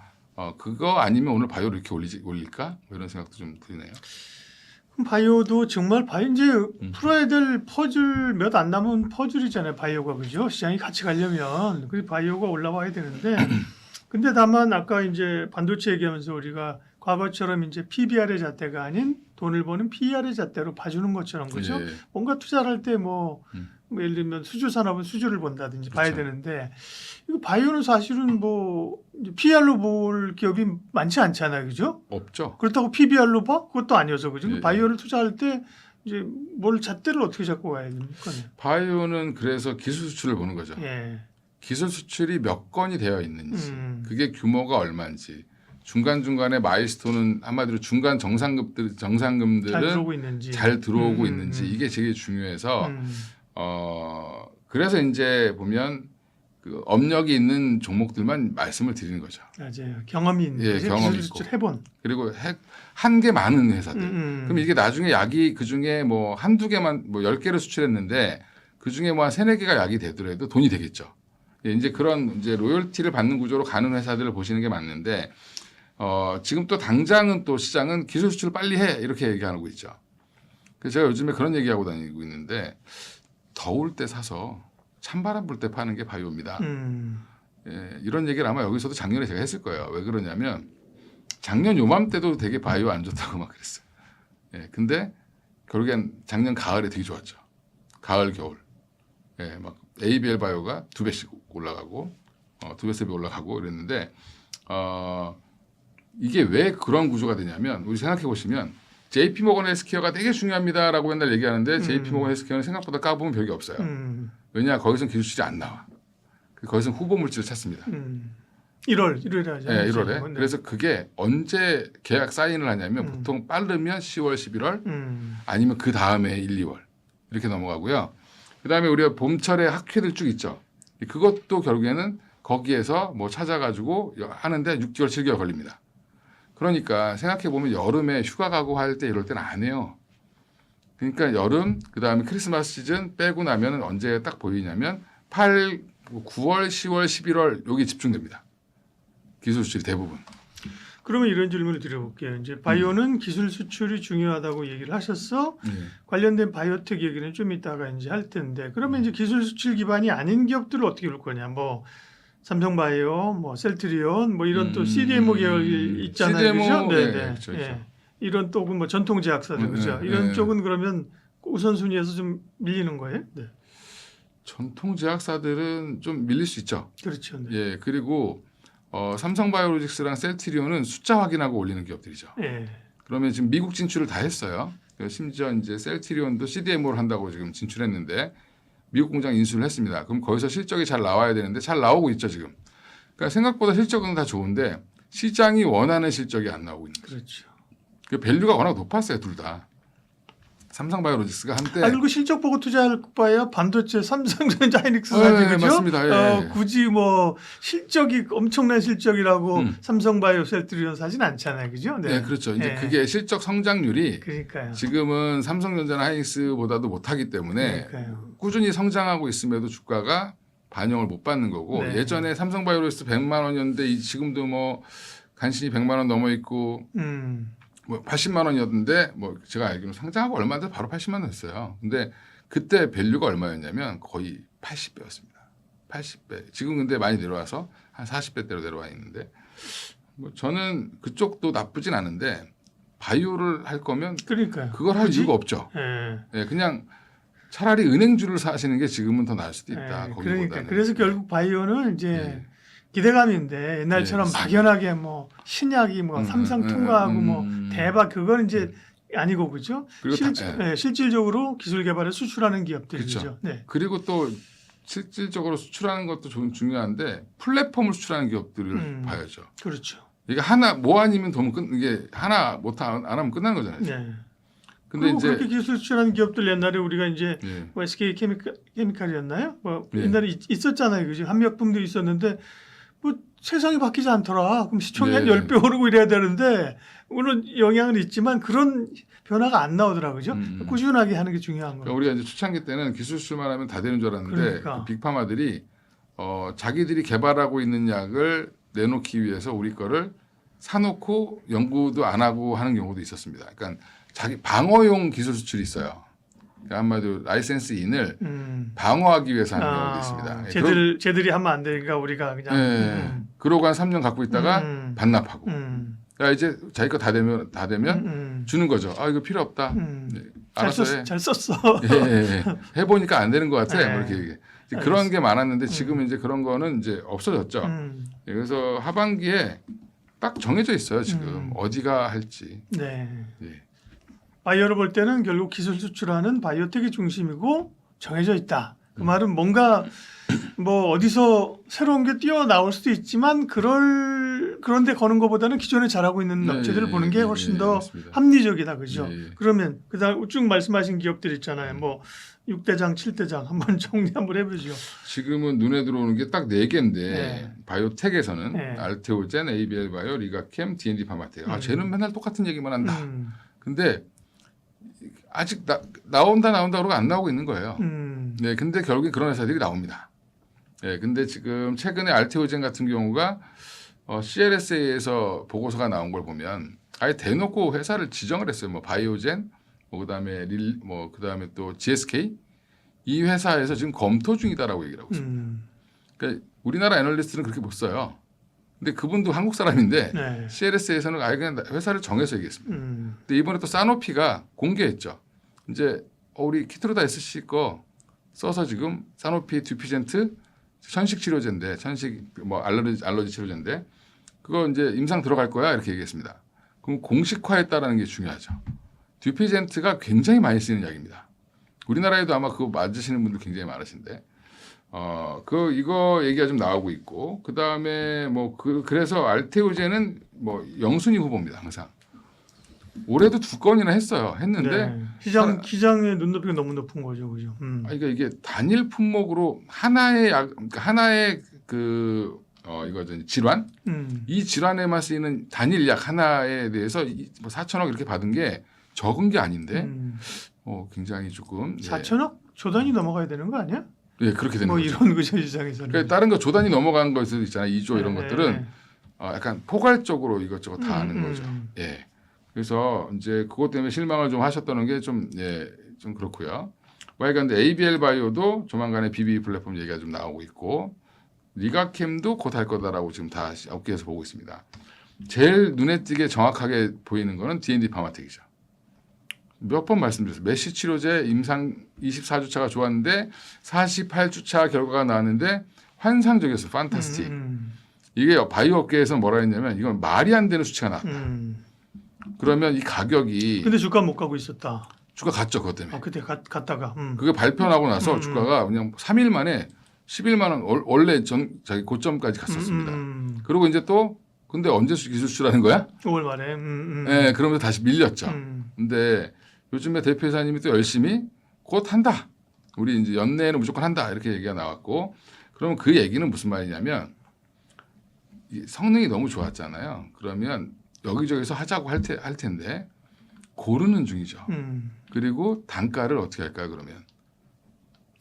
B: 그거 아니면 오늘 바이오를 이렇게 올릴까? 뭐 이런 생각도 좀 드네요.
A: 그럼 바이오도 정말 이제 풀어야 될 퍼즐 몇 안 남은 퍼즐이잖아요. 바이오가 그죠? 시장이 같이 가려면 그 바이오가 올라와야 되는데 근데 다만 아까 이제 반도체 얘기하면서 우리가 과거처럼 이제 PBR의 잣대가 아닌 돈을 버는 PER의 잣대로 봐주는 것처럼 그죠?
B: 예.
A: 뭔가 투자를 할 때 뭐 예를 들면 수주 산업은 수주를 본다든지 봐야
B: 그렇죠.
A: 되는데 이거 바이오는 사실은 뭐 PR로 볼 기업이 많지 않잖아요, 그죠?
B: 없죠.
A: 그렇다고 PBR로 봐? 그것도 아니어서 그죠?
B: 예.
A: 바이오를 투자할 때 이제 뭘 잣대를 어떻게 잡고 가야 됩니까?
B: 바이오는 그래서 기술 수출을 보는 거죠.
A: 예.
B: 기술 수출이 몇 건이 되어 있는지,
A: 음.
B: 그게 규모가 얼마인지, 중간중간에 마일스톤은 한마디로 중간 정상금들은
A: 잘 들어오고 있는지.
B: 잘 들어오고 있는지 이게 되게 중요해서 그래서 이제 보면 그 업력이 있는 종목들만 말씀을 드리는 거죠.
A: 맞아요. 경험이 있는
B: 예,
A: 거죠.
B: 경험이
A: 기술 수출 해본.
B: 그리고 한계 많은 회사들. 그럼 이게 나중에 약이 그 중에 뭐 한두 개만 뭐 10개를 수출했는데 그 중에 뭐 한 3-4개가 약이 되더라도 돈이 되겠죠. 예, 이제 그런 이제 로열티를 받는 구조로 가는 회사들을 보시는 게 맞는데 지금 또 당장은 또 시장은 기술 수출 빨리 해 이렇게 얘기하고 있죠. 그래서 제가 요즘에 그런 얘기하고 다니고 있는데 더울 때 사서 찬바람 불 때 파는 게 바이오입니다. 예, 이런 얘기를 아마 여기서도 작년에 제가 했을 거예요. 왜 그러냐면 작년 요맘때도 되게 바이오 안 좋다고 막 그랬어요. 예, 근데 결국엔 작년 가을에 되게 좋았죠. 가을 겨울. 예, 막 ABL 바이오가 2배씩 올라가고 2배 올라가고 이랬는데 이게 왜 그런 구조가 되냐면 우리 생각해 보시면 JP 모건 헬스케어가 되게 중요합니다라고 맨날 얘기하는데 JP 모건 헬스케어는 생각보다 까보면 별게 없어요. 왜냐 거기서는 기술 수출이 안 나와. 거기서는 후보 물질을 찾습니다.
A: 1월에 하죠.
B: 네, 1월에. 그래서 그게 언제 계약 사인을 하냐면 보통 빠르면 10월, 11월 아니면 그 다음에 1, 2월 이렇게 넘어가고요. 그다음에 우리가 봄철에 학회들 쭉 있죠. 그것도 결국에는 거기에서 뭐 찾아가지고 하는데 6개월, 7개월 걸립니다. 그러니까 생각해 보면 여름에 휴가 가고 할 때 이럴 때는 안 해요. 그러니까 여름 그다음에 크리스마스 시즌 빼고 나면 언제 딱 보이냐면 9월, 10월, 11월 여기 집중됩니다. 기술 수출이 대부분.
A: 그러면 이런 질문을 드려볼게요. 이제 바이오는 기술 수출이 중요하다고 얘기를 하셨어. 관련된 바이오텍 얘기는 좀 이따가 이제 할 텐데 그러면 이제 기술 수출 기반이 아닌 기업들을 어떻게 볼 거냐? 뭐 삼성바이오, 뭐 셀트리온, 뭐 이런 또 CDMO 계열이 있잖아요.
B: CDMO,
A: 그죠?
B: 네,
A: 네.
B: 그렇죠.
A: 예. 이런 또 뭐 전통 제약사들 그죠? 이런 쪽은 그러면 우선순위에서 좀 밀리는 거예요? 네.
B: 전통 제약사들은 좀 밀릴 수 있죠.
A: 그렇죠. 네.
B: 예, 그리고 삼성바이오로직스랑 셀트리온은 숫자 확인하고 올리는 기업들이죠.
A: 예.
B: 그러면 지금 미국 진출을 다 했어요. 심지어 이제 셀트리온도 CDMO를 한다고 지금 진출했는데 미국 공장 인수를 했습니다. 그럼 거기서 실적이 잘 나와야 되는데 잘 나오고 있죠 지금. 그러니까 생각보다 실적은 다 좋은데 시장이 원하는 실적이 안 나오고 있는 거죠.
A: 그렇죠.
B: 그 밸류가 워낙 높았어요, 둘 다. 삼성바이오로직스가 한때
A: 아 그리고 실적 보고 투자할 바에야 반도체 삼성전자 하이닉스
B: 네,
A: 사지 그죠?
B: 맞습니다. 예.
A: 굳이 뭐 실적이 엄청난 실적이라고
B: 음.
A: 삼성바이오 셀트리온 사진 않잖아요, 그죠?
B: 네, 그렇죠. 이제
A: 예.
B: 그게 실적 성장률이
A: 그러니까요.
B: 지금은 삼성전자나 하이닉스보다도 못하기 때문에
A: 그러니까요.
B: 꾸준히 성장하고 있음에도 주가가 반영을 못 받는 거고
A: 네.
B: 예전에 삼성바이오로직스 100만 원이었는데 지금도 뭐 간신히 100만 원 넘어 있고 뭐 80만 원이었는데 뭐 제가 알기로는 상장하고 얼마 전에 바로 80만 원 했어요. 근데 그때 밸류가 얼마였냐면 거의 80배였습니다. 80배. 지금 근데 많이 내려와서 한 40배대로 내려와 있는데 뭐 저는 그쪽도 나쁘진 않은데 바이오를 할 거면
A: 그러니까요.
B: 그걸 할
A: 굳이?
B: 이유가 없죠.
A: 예.
B: 예, 그냥 차라리 은행주를 사시는 게 지금은 더 나을 수도 있다.
A: 예,
B: 거기보다는.
A: 그러니까 그래서 결국 바이오는 이제
B: 예.
A: 기대감인데 옛날처럼
B: 예, 맞습니다.
A: 막연하게 뭐 신약이 뭐 삼성 통과하고 뭐 대박 그건 이제 아니고 그죠?
B: 그리고
A: 실질적으로 기술 개발에 수출하는 기업들이죠.
B: 그렇죠.
A: 네.
B: 그리고 또 실질적으로 수출하는 것도 좀 중요한데 플랫폼을 수출하는 기업들을 봐야죠.
A: 그렇죠.
B: 이게 하나 뭐 아니면 이게 하나 안 하면 끝나는 거잖아요.
A: 네.
B: 근데
A: 그리고
B: 이제
A: 그렇게 기술 수출하는 기업들 옛날에 우리가 이제
B: 예.
A: 뭐 SK 케미칼이었나요? 뭐
B: 예.
A: 옛날에 있었잖아요. 그죠? 한미약품도 있었는데 뭐 세상이 바뀌지 않더라. 그럼 시총이 한
B: 예.
A: 10배 오르고 이래야 되는데 물론 영향은 있지만 그런 변화가 안 나오더라. 그죠? 꾸준하게 하는 게 중요한
B: 그러니까
A: 거예요.
B: 우리가 이제 초창기 때는 기술 수출만 하면 다 되는 줄 알았는데
A: 그러니까.
B: 그 빅파마들이 자기들이 개발하고 있는 약을 내놓기 위해서 우리 거를 사놓고 연구도 안 하고 하는 경우도 있었습니다. 그러니까 자기 방어용 기술 수출이 있어요. 그러니까 한마디로 라이센스 인을 방어하기 위해서 하는 경우도 있습니다.
A: 쟤들이 하면 안 되니까 우리가 그냥
B: 그러고 한 3년 갖고 있다가 반납하고 야 이제 자기 거 다 되면 주는 거죠. 아 이거 필요 없다. 네, 알아서 해.
A: 잘 썼어.
B: 예. 해보니까 안 되는 것 같아.
A: 네.
B: 뭐 이렇게 얘기해. 이제 그런 게 많았는데 지금 이제 그런 거는 이제 없어졌죠. 예, 그래서 하반기에 딱 정해져 있어요. 지금 어디가 할지.
A: 네.
B: 예.
A: 바이오를 볼 때는 결국 기술 수출하는 바이오텍이 중심이고 정해져 있다. 그 말은 뭔가 뭐 어디서 새로운 게 뛰어나올 수도 있지만 그런데 거는 것보다는 기존에 잘하고 있는
B: 네,
A: 업체들을 보는 게 훨씬 더
B: 맞습니다.
A: 합리적이다. 그죠?
B: 예.
A: 그러면 그다음 쭉 말씀하신 기업들 있잖아요. 뭐 6대장, 7대장 한번 정리 한번 해보죠.
B: 지금은 눈에 들어오는 게 딱 4개인데
A: 네.
B: 바이오텍에서는
A: 네.
B: 알테오젠, ABL 바이오, 리가캠, D&D 파마텍. 아, 쟤는 맨날 똑같은 얘기만 한다. 근데 아직 나온다 그러고 안 나오고 있는 거예요. 네, 근데 결국에 그런 회사들이 나옵니다. 네, 근데 지금 최근에 알테오젠 같은 경우가 CLSA에서 보고서가 나온 걸 보면 아예 대놓고 회사를 지정을 했어요. 뭐 바이오젠, 뭐 그다음에 또 GSK 이 회사에서 지금 검토 중이다라고 얘기를 하고 있습니다. 그러니까 우리나라 애널리스트는 그렇게 못 써요. 근데 그분도 한국 사람인데
A: 네.
B: CLSA에서는 아예 그냥 회사를 정해서 얘기했습니다. 근데 이번에 또 사노피가 공개했죠. 이제 우리 키트로다 SC 거 써서 지금 사노피 듀피젠트 천식 치료제인데 천식 뭐 알러지 치료제인데 그거 이제 임상 들어갈 거야 이렇게 얘기했습니다. 그럼 공식화했다라는 게 중요하죠. 듀피젠트가 굉장히 많이 쓰이는 약입니다. 우리나라에도 아마 그거 맞으시는 분들 굉장히 많으신데 이거 얘기가 좀 나오고 있고 그다음에 뭐 그래서 알테오젠은 뭐 영순위 후보입니다. 항상. 올해도 2건이나 했는데
A: 네. 시장의 눈높이가 너무 높은 거죠, 그죠?
B: 그러니까 이게 단일 품목으로 하나의 이거죠 질환 이 질환에만 쓰이는 단일 약 하나에 대해서 뭐 4천억 이렇게 받은 게 적은 게 아닌데 굉장히 조금
A: 4천억 조단이 넘어가야 되는 거 아니야?
B: 예, 그렇게 되는
A: 뭐
B: 거죠.
A: 이런 거죠 시장에서는.
B: 그러니까 다른 거 조단이 넘어간 거 있잖아요. 2조 이런 것들은 약간 포괄적으로 이것저것 다 하는 거죠. 예. 그래서 이제 그것 때문에 실망을 좀 하셨다는 게 좀 그렇고요. 근데 ABL 바이오도 조만간에 BB 플랫폼 얘기가 좀 나오고 있고 리가캠도 곧 할 거다라고 지금 다 업계에서 보고 있습니다. 제일 눈에 띄게 정확하게 보이는 거는 D&D 파마텍이죠. 몇 번 말씀드렸어요. 메시 치료제 임상 24주차가 좋았는데 48주차 결과가 나왔는데 환상적이었어요. 판타스틱. 이게 바이오 업계에서 뭐라 했냐면 이건 말이 안 되는 수치가 나왔다. 그러면 이 가격이
A: 근데 주가 못 가고 있었다.
B: 주가 갔죠. 그것 때문에.
A: 그때 갔다가.
B: 그게 발표하고 나서 주가가 그냥 3일 만에 11만 원 원래 자기 고점까지 갔었습니다. 그리고 이제 또 근데 언제 기술 수출하는 거야?
A: 5월 말에.
B: 네, 그러면서 다시 밀렸죠. 근데 요즘에 대표이사님이 또 열심히 곧 한다. 우리 이제 연내에는 무조건 한다. 이렇게 얘기가 나왔고, 그러면 그 얘기는 무슨 말이냐면 이 성능이 너무 좋았잖아요. 그러면 여기저기서 하자고 할 텐데 고르는 중이죠. 그리고 단가를 어떻게 할까 그러면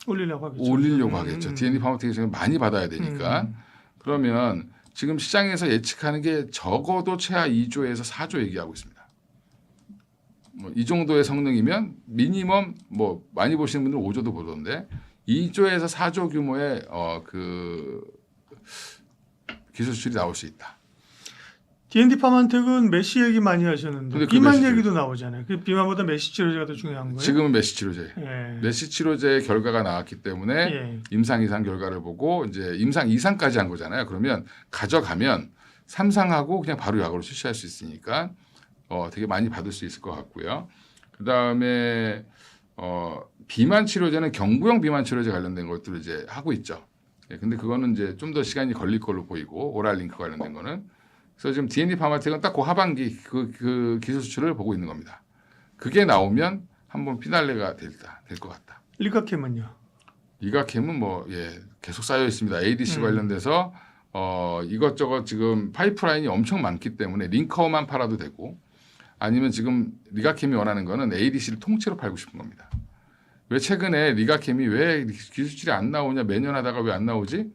B: 올리려고 하겠죠. D&D 파마텍에서 많이 받아야 되니까. 그러면 지금 시장에서 예측하는 게 적어도 최하 2조에서 4조 얘기하고 있습니다. 뭐 이 정도의 성능이면 미니멈 뭐 많이 보시는 분들 5조도 보던데 2조에서 4조 규모의 그 기술 수출이 나올 수 있다.
A: D&D 파마텍은 메시 얘기 많이 하셨는데
B: 근데 그
A: 비만
B: 메시
A: 얘기도 나오잖아요. 그 비만보다 메시 치료제가 더 중요한 거예요?
B: 지금은 메시 치료제.
A: 예.
B: 메시 치료제의 결과가 나왔기 때문에
A: 예.
B: 임상 이상 결과를 보고 이제 임상 이상까지 한 거잖아요. 그러면 가져가면 3상하고 그냥 바로 약으로 출시할 수 있으니까 되게 많이 받을 수 있을 것 같고요. 그다음에 비만 치료제는 경구용 비만 치료제 관련된 것들을 이제 하고 있죠. 예, 근데 그거는 이제 좀 더 시간이 걸릴 걸로 보이고 오랄링크 관련된 거는 그래서 지금 D&D 파마텍은 딱 그 하반기 그 기술 수출을 보고 있는 겁니다. 그게 나오면 한번 피날레가 될 것 같다.
A: 리가캠은요?
B: 리가캠은 뭐 계속 쌓여 있습니다. ADC 관련돼서 이것저것 지금 파이프라인이 엄청 많기 때문에 링커만 팔아도 되고 아니면 지금 리가캠이 원하는 거는 ADC를 통째로 팔고 싶은 겁니다. 왜 최근에 리가캠이 왜 기술 수출이 안 나오냐 매년 하다가 왜 안 나오지?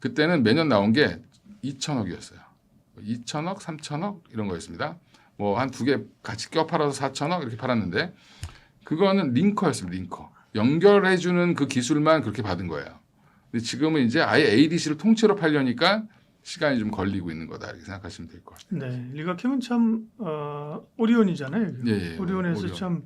B: 그때는 매년 나온 게 2천억이었어요. 2천억, 3천억 이런 거였습니다. 뭐 한 두 개 같이 껴 팔아서 4천억 이렇게 팔았는데 그거는 링커였습니다. 링커. 연결해주는 그 기술만 그렇게 받은 거예요. 근데 지금은 이제 아예 ADC를 통째로 팔려니까 시간이 좀 걸리고 있는 거다 이렇게 생각하시면 될 것 같아요.
A: 네, 리가캠은 참 오리온이잖아요.
B: 예,
A: 오리온에서
B: 오리온.
A: 참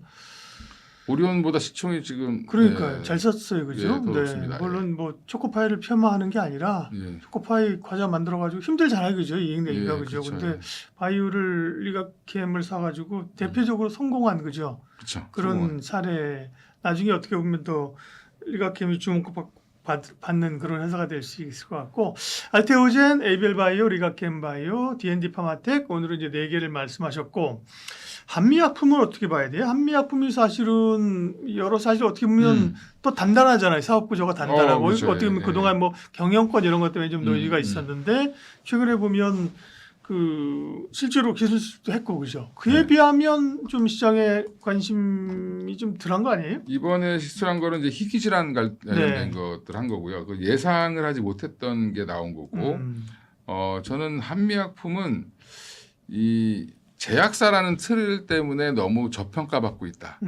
B: 오리온보다 시총이 지금
A: 그러니까요. 잘 썼어요, 그죠?
B: 더 높습니다.
A: 물론 뭐 초코파이를 폄하하는 게 아니라 초코파이 과자 만들어가지고 힘들잖아요, 그죠? 이익 내기가 그죠?
B: 그렇죠.
A: 근데 바이오를 리가캠을 사가지고 대표적으로 성공한 그죠?
B: 그렇죠.
A: 그런 사례. 나중에 어떻게 보면 또 리가캠이 주목받는 그런 회사가 될 수 있을 것 같고 알테오젠, 에이벨 바이오, 리가캠 바이오, D&D 파마텍 오늘은 이제 4개를 말씀하셨고 한미약품을 어떻게 봐야 돼요? 한미약품이 사실은 여러 사실 어떻게 보면 또 단단하잖아요. 사업 구조가 단단하고
B: 그렇죠.
A: 어떻게 보면 그동안 뭐 경영권 이런 것 때문에 좀 논의가 있었는데 최근에 보면 그 실제로 기술도 했고 그죠? 그에 비하면 좀 시장에 관심이 좀 덜한 거 아니에요?
B: 이번에 시술한 거는 이제 희귀 질환 관련된 것들 한 거고요. 그 예상을 하지 못했던 게 나온 거고, 저는 한미약품은 이 제약사라는 틀 때문에 너무 저평가받고 있다.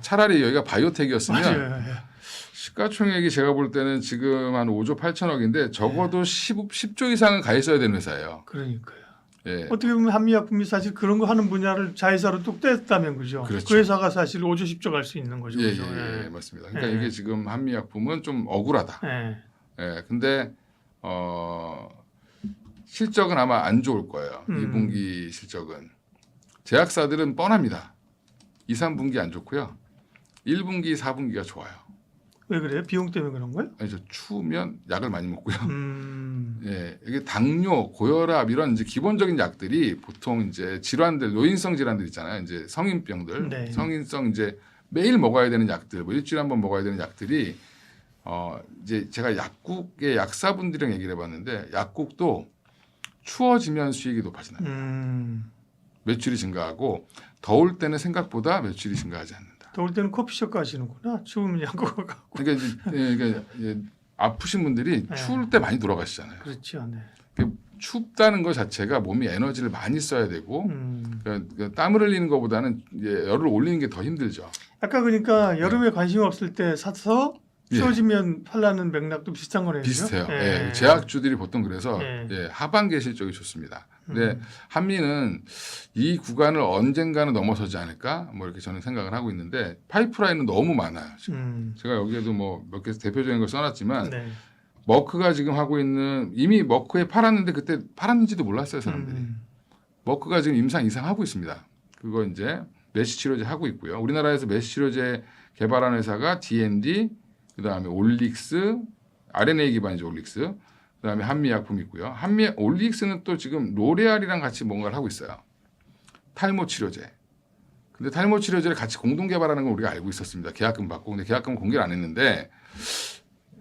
B: 차라리 여기가 바이오텍이었으면
A: 맞아요.
B: 시가총액이 제가 볼 때는 지금 한 5조 8천억인데 적어도 10조 이상은 가 있어야 되는 회사예요.
A: 그러니까요.
B: 예.
A: 어떻게 보면 한미약품이 사실 그런 거 하는 분야를 자회사로 뚝 뗐다면 그죠?
B: 그렇죠.
A: 그 회사가 사실 5조 10조 갈 수 있는 거죠.
B: 예,
A: 그죠?
B: 예, 맞습니다. 그러니까 이게 지금 한미약품은 좀 억울하다. 예, 근데 실적은 아마 안 좋을 거예요. 2분기 실적은. 제약사들은 뻔합니다. 2, 3분기 안 좋고요. 1분기, 4분기가 좋아요.
A: 왜 그래요? 비용 때문에 그런 거예요?
B: 아니죠. 추우면 약을 많이 먹고요. 예, 이게 당뇨, 고혈압 이런 이제 기본적인 약들이 보통 이제 질환들, 노인성 질환들 있잖아요. 이제 성인병들,
A: 네.
B: 성인성 이제 매일 먹어야 되는 약들, 뭐 일주일에 한 번 먹어야 되는 약들이 이제 제가 약국의 약사분들이랑 얘기를 해봤는데 약국도 추워지면 수익이 높아지나요. 매출이 증가하고 더울 때는 생각보다 매출이 증가하지 않는다.
A: 더울 때는 커피숍 가시는구나. 추우면 약국 가고.
B: 그러니까 이제 아프신 분들이 추울 때 많이 돌아가시잖아요.
A: 그렇죠. 네.
B: 춥다는 것 자체가 몸이 에너지를 많이 써야 되고 그러니까 땀을 흘리는 것보다는 이제 열을 올리는 게 더 힘들죠.
A: 아까 그러니까 여름에 관심 없을 때 사서 추워지면 팔라는 맥락도 비슷한 거네요.
B: 비슷해요.
A: 그죠?
B: 예, 제약주들이 보통 그래서 하반기 실적이 좋습니다. 근데 한미는 이 구간을 언젠가는 넘어서지 않을까 뭐 이렇게 저는 생각을 하고 있는데 파이프라인은 너무 많아요. 지금. 제가 여기에도 뭐 몇 개 대표적인 걸 써놨지만 머크가 지금 하고 있는 이미 머크에 팔았는데 그때 팔았는지도 몰랐어요 사람들이. 머크가 지금 임상 이상 하고 있습니다. 그거 이제 메시 치료제 하고 있고요. 우리나라에서 메시 치료제 개발한 회사가 D&D 그다음에 올릭스 RNA 기반이죠 올릭스 그다음에 한미약품 있고요. 올릭스는 또 지금 로레알이랑 같이 뭔가를 하고 있어요. 탈모 치료제. 근데 탈모 치료제를 같이 공동 개발하는 건 우리가 알고 있었습니다. 계약금 받고. 근데 계약금은 공개를 안 했는데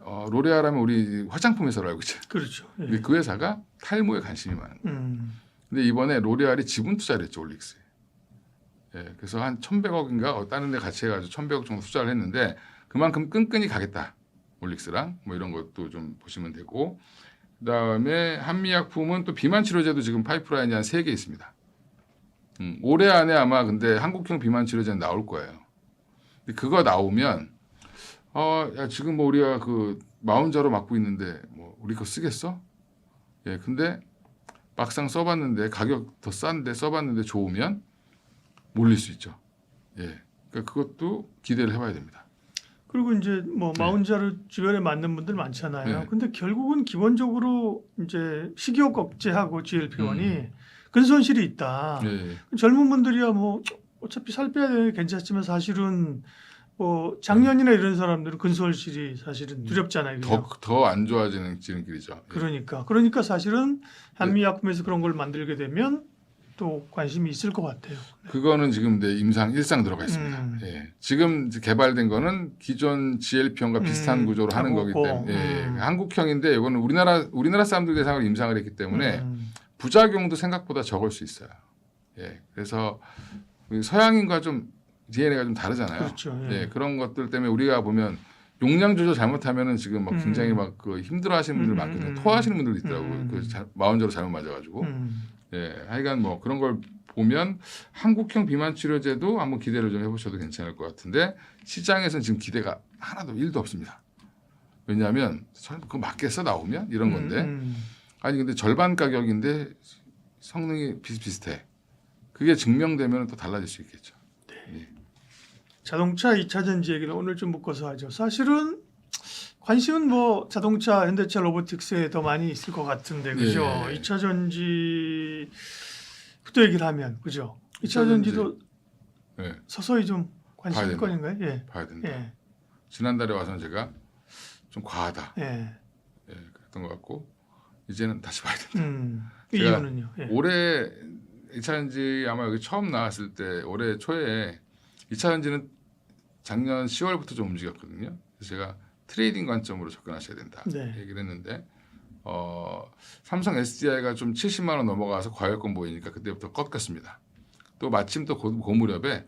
B: 로레알 하면 우리 화장품 회사로 알고 있죠.
A: 그렇죠. 예.
B: 근데 그 회사가 탈모에 관심이 많은 거예요. 근데 이번에 로레알이 지분 투자를 했죠. 올릭스에. 예, 그래서 한 1,100억인가 다른 데 같이 해가지고 1,100억 정도 투자를 했는데 그만큼 끈끈이 가겠다. 올릭스랑 뭐 이런 것도 좀 보시면 되고 그다음에 한미약품은 또 비만 치료제도 지금 파이프라인이 한 3개 있습니다. 올해 안에 아마 근데 한국형 비만 치료제는 나올 거예요. 근데 그거 나오면 야 지금 뭐 우리가 그 마운자로 맞고 있는데 뭐 우리 거 쓰겠어? 예, 근데 막상 써봤는데 가격 더 싼데 써봤는데 좋으면 몰릴 수 있죠. 예, 그러니까 그것도 기대를 해봐야 됩니다.
A: 그리고 이제 뭐 마운자를 주변에 맞는 분들 많잖아요.
B: 네.
A: 근데 결국은 기본적으로 이제 식욕 억제하고 GLP-1이 근손실이 있다.
B: 예,
A: 젊은 분들이야 뭐 어차피 살 빼야 되는 게 괜찮지만 사실은 뭐 장년이나 이런 사람들은 근손실이 사실은 두렵잖아요. 그죠?
B: 더 안 좋아지는 지름길이죠. 예.
A: 그러니까 사실은 한미약품에서 그런 걸 만들게 되면 또 관심이 있을 것 같아요.
B: 그거는 지금 내 일상 들어가 있습니다. 예. 지금 이제 개발된 거는 기존 GLP-1과 비슷한 구조로 하는 거기 때문에 예. 한국형인데 이거는 우리나라 사람들 대상으로 임상을 했기 때문에 부작용도 생각보다 적을 수 있어요. 예. 그래서 서양인과 좀 DNA가 좀 다르잖아요.
A: 그렇죠.
B: 예. 그런 것들 때문에 우리가 보면 용량 조절 잘못하면은 지금 막 굉장히 막 그 힘들어하시는 분들 많거든요. 토하시는 분들도 있더라고요. 그 마운저로 잘못 맞아가지고. 예, 하여간 뭐 그런 걸 보면 한국형 비만 치료제도 한번 기대를 좀 해보셔도 괜찮을 것 같은데 시장에서는 지금 기대가 하나도 1도 없습니다. 왜냐하면 그거 맞겠어 나오면 이런 건데 아니 근데 절반 가격인데 성능이 비슷비슷해. 그게 증명되면 또 달라질 수 있겠죠. 예.
A: 자동차 2차 전지 얘기는 오늘 좀 묶어서 하죠. 사실은 관심은 뭐 자동차, 현대차, 로보틱스에 더 많이 있을 것 같은데 그죠?
B: 예.
A: 2차 전지부터 얘기를 하면 그죠? 2차 전지도
B: 예.
A: 서서히 좀
B: 봐야
A: 관심권인가요? 예.
B: 봐야 된다.
A: 예.
B: 지난달에 와서는 제가 좀 과하다.
A: 예.
B: 예, 그랬던 것 같고 이제는 다시 봐야 된다.
A: 그
B: 제가
A: 이유는요? 예.
B: 올해 2차 전지 아마 여기 처음 나왔을 때 올해 초에 2차 전지는 작년 10월부터 좀 움직였거든요. 그래서 제가 트레이딩 관점으로 접근하셔야 된다
A: 네.
B: 얘기를 했는데 삼성 SDI가 좀 70만 원 넘어가서 과열권 보이니까 그때부터 꺾였습니다. 또 마침 또 그 무렵에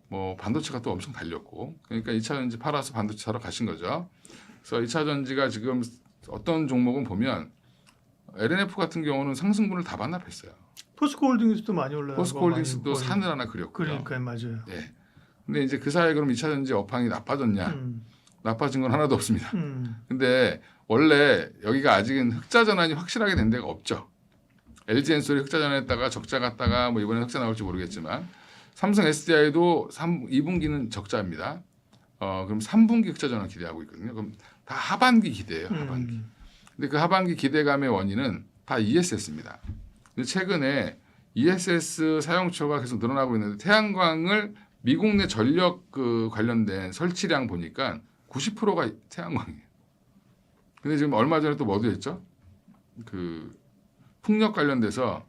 B: 뭐 반도체가 또 엄청 달렸고 그러니까 2차 전지 팔아서 반도체 사러 가신 거죠. 그래서 2차 전지가 지금 어떤 종목은 보면 LNF 같은 경우는 상승분을 다 반납했어요.
A: 포스코홀딩스도 많이 올라가고
B: 포스코홀딩스도 산을 하나 그렸고요.
A: 그러니까 맞아요.
B: 네. 근데 이제 그 사이에 그럼 2차 전지 업황이 나빠졌냐? 나빠진 건 하나도 없습니다. 근데 원래 여기가 아직은 흑자 전환이 확실하게 된 데가 없죠. LG엔솔이 흑자 전환했다가 적자 갔다가 뭐 이번에 흑자 나올지 모르겠지만 삼성 SDI도 2분기는 적자입니다. 그럼 3분기 흑자 전환 기대하고 있거든요. 그럼 다 하반기 기대예요. 하반기. 근데 그 하반기 기대감의 원인은 다 ESS입니다. 근데 최근에 ESS 사용처가 계속 늘어나고 있는데 태양광을 미국 내 전력 그 관련된 설치량 보니까 90%가 태양광이에요. 근데 지금 얼마 전에 또 뭐도 했죠? 그 풍력 관련돼서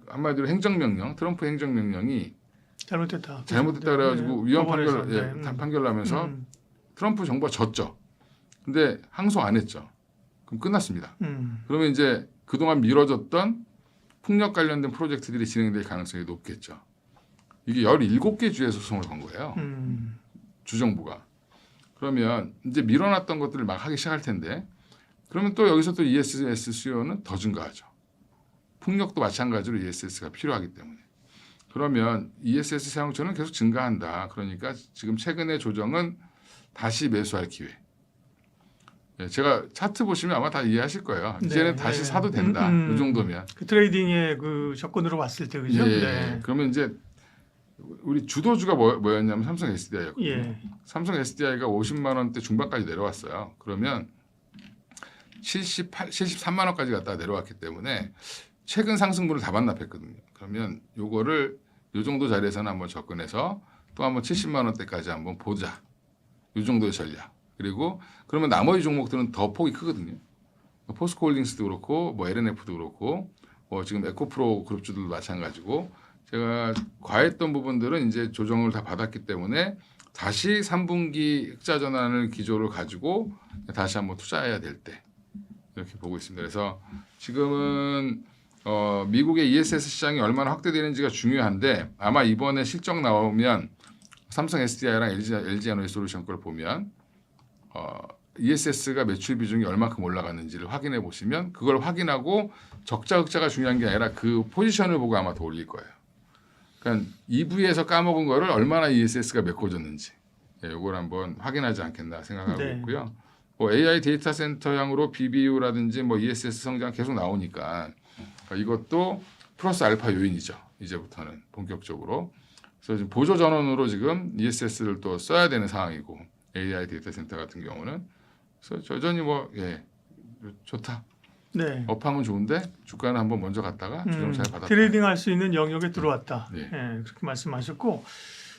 B: 한마디로 행정명령, 트럼프 행정명령이
A: 잘못됐다
B: 그래가지고 위헌 판결,
A: 법원에서.
B: 판결 나면서 트럼프 정부가 졌죠. 근데 항소 안 했죠. 그럼 끝났습니다. 그러면 이제 그동안 미뤄졌던 풍력 관련된 프로젝트들이 진행될 가능성이 높겠죠. 이게 17개 주에 소송을 건 거예요. 주정부가. 그러면 이제 밀어놨던 것들을 막 하기 시작할 텐데 그러면 또 여기서 또 ESS 수요는 더 증가하죠. 풍력도 마찬가지로 ESS가 필요하기 때문에. 그러면 ESS 사용처는 계속 증가한다. 그러니까 지금 최근의 조정은 다시 매수할 기회. 예, 제가 차트 보시면 아마 다 이해하실 거예요. 이제는 다시 사도 된다. 이 정도면.
A: 그 트레이딩의 그 접근으로 봤을 때 그죠?
B: 예,
A: 네.
B: 그러면 이제 우리 주도주가 뭐였냐면 삼성 SDI였거든요.
A: 예.
B: 삼성 SDI가 50만 원대 중반까지 내려왔어요. 그러면 73만 원까지 갔다가 내려왔기 때문에 최근 상승분을 다 반납했거든요. 그러면 요거를 요 정도 자리에서는 한번 접근해서 또 한번 70만 원대까지 한번 보자. 요 정도의 전략. 그리고 그러면 나머지 종목들은 더 폭이 크거든요. 포스코홀딩스도 그렇고 뭐 LNF도 그렇고 뭐 지금 에코프로 그룹주들도 마찬가지고 제가 과했던 부분들은 이제 조정을 다 받았기 때문에 다시 3분기 흑자 전환을 기조를 가지고 다시 한번 투자해야 될 때 이렇게 보고 있습니다. 그래서 지금은 미국의 ESS 시장이 얼마나 확대되는지가 중요한데 아마 이번에 실적 나오면 삼성 SDI랑 LG 에너지솔루션 걸 보면 ESS가 매출 비중이 얼마큼 올라갔는지를 확인해 보시면 그걸 확인하고 적자 흑자가 중요한 게 아니라 그 포지션을 보고 아마 더 올릴 거예요. 그러니까 EV에서 까먹은 거를 얼마나 ESS가 메꿔줬는지 이걸 한번 확인하지 않겠나 생각하고
A: 네.
B: 있고요. 뭐 AI 데이터 센터 향으로 BBU라든지 뭐 ESS 성장 계속 나오니까 이것도 플러스 알파 요인이죠. 이제부터는 본격적으로. 그래서 지금 보조 전원으로 지금 ESS를 또 써야 되는 상황이고 AI 데이터 센터 같은 경우는 그래서 여전히 뭐 좋다.
A: 네.
B: 업하면 좋은데 주가는 한번 먼저 갔다가 조정 잘 받았다.
A: 트레이딩할 수 있는 영역에 들어왔다.
B: 네.
A: 예, 그렇게 말씀하셨고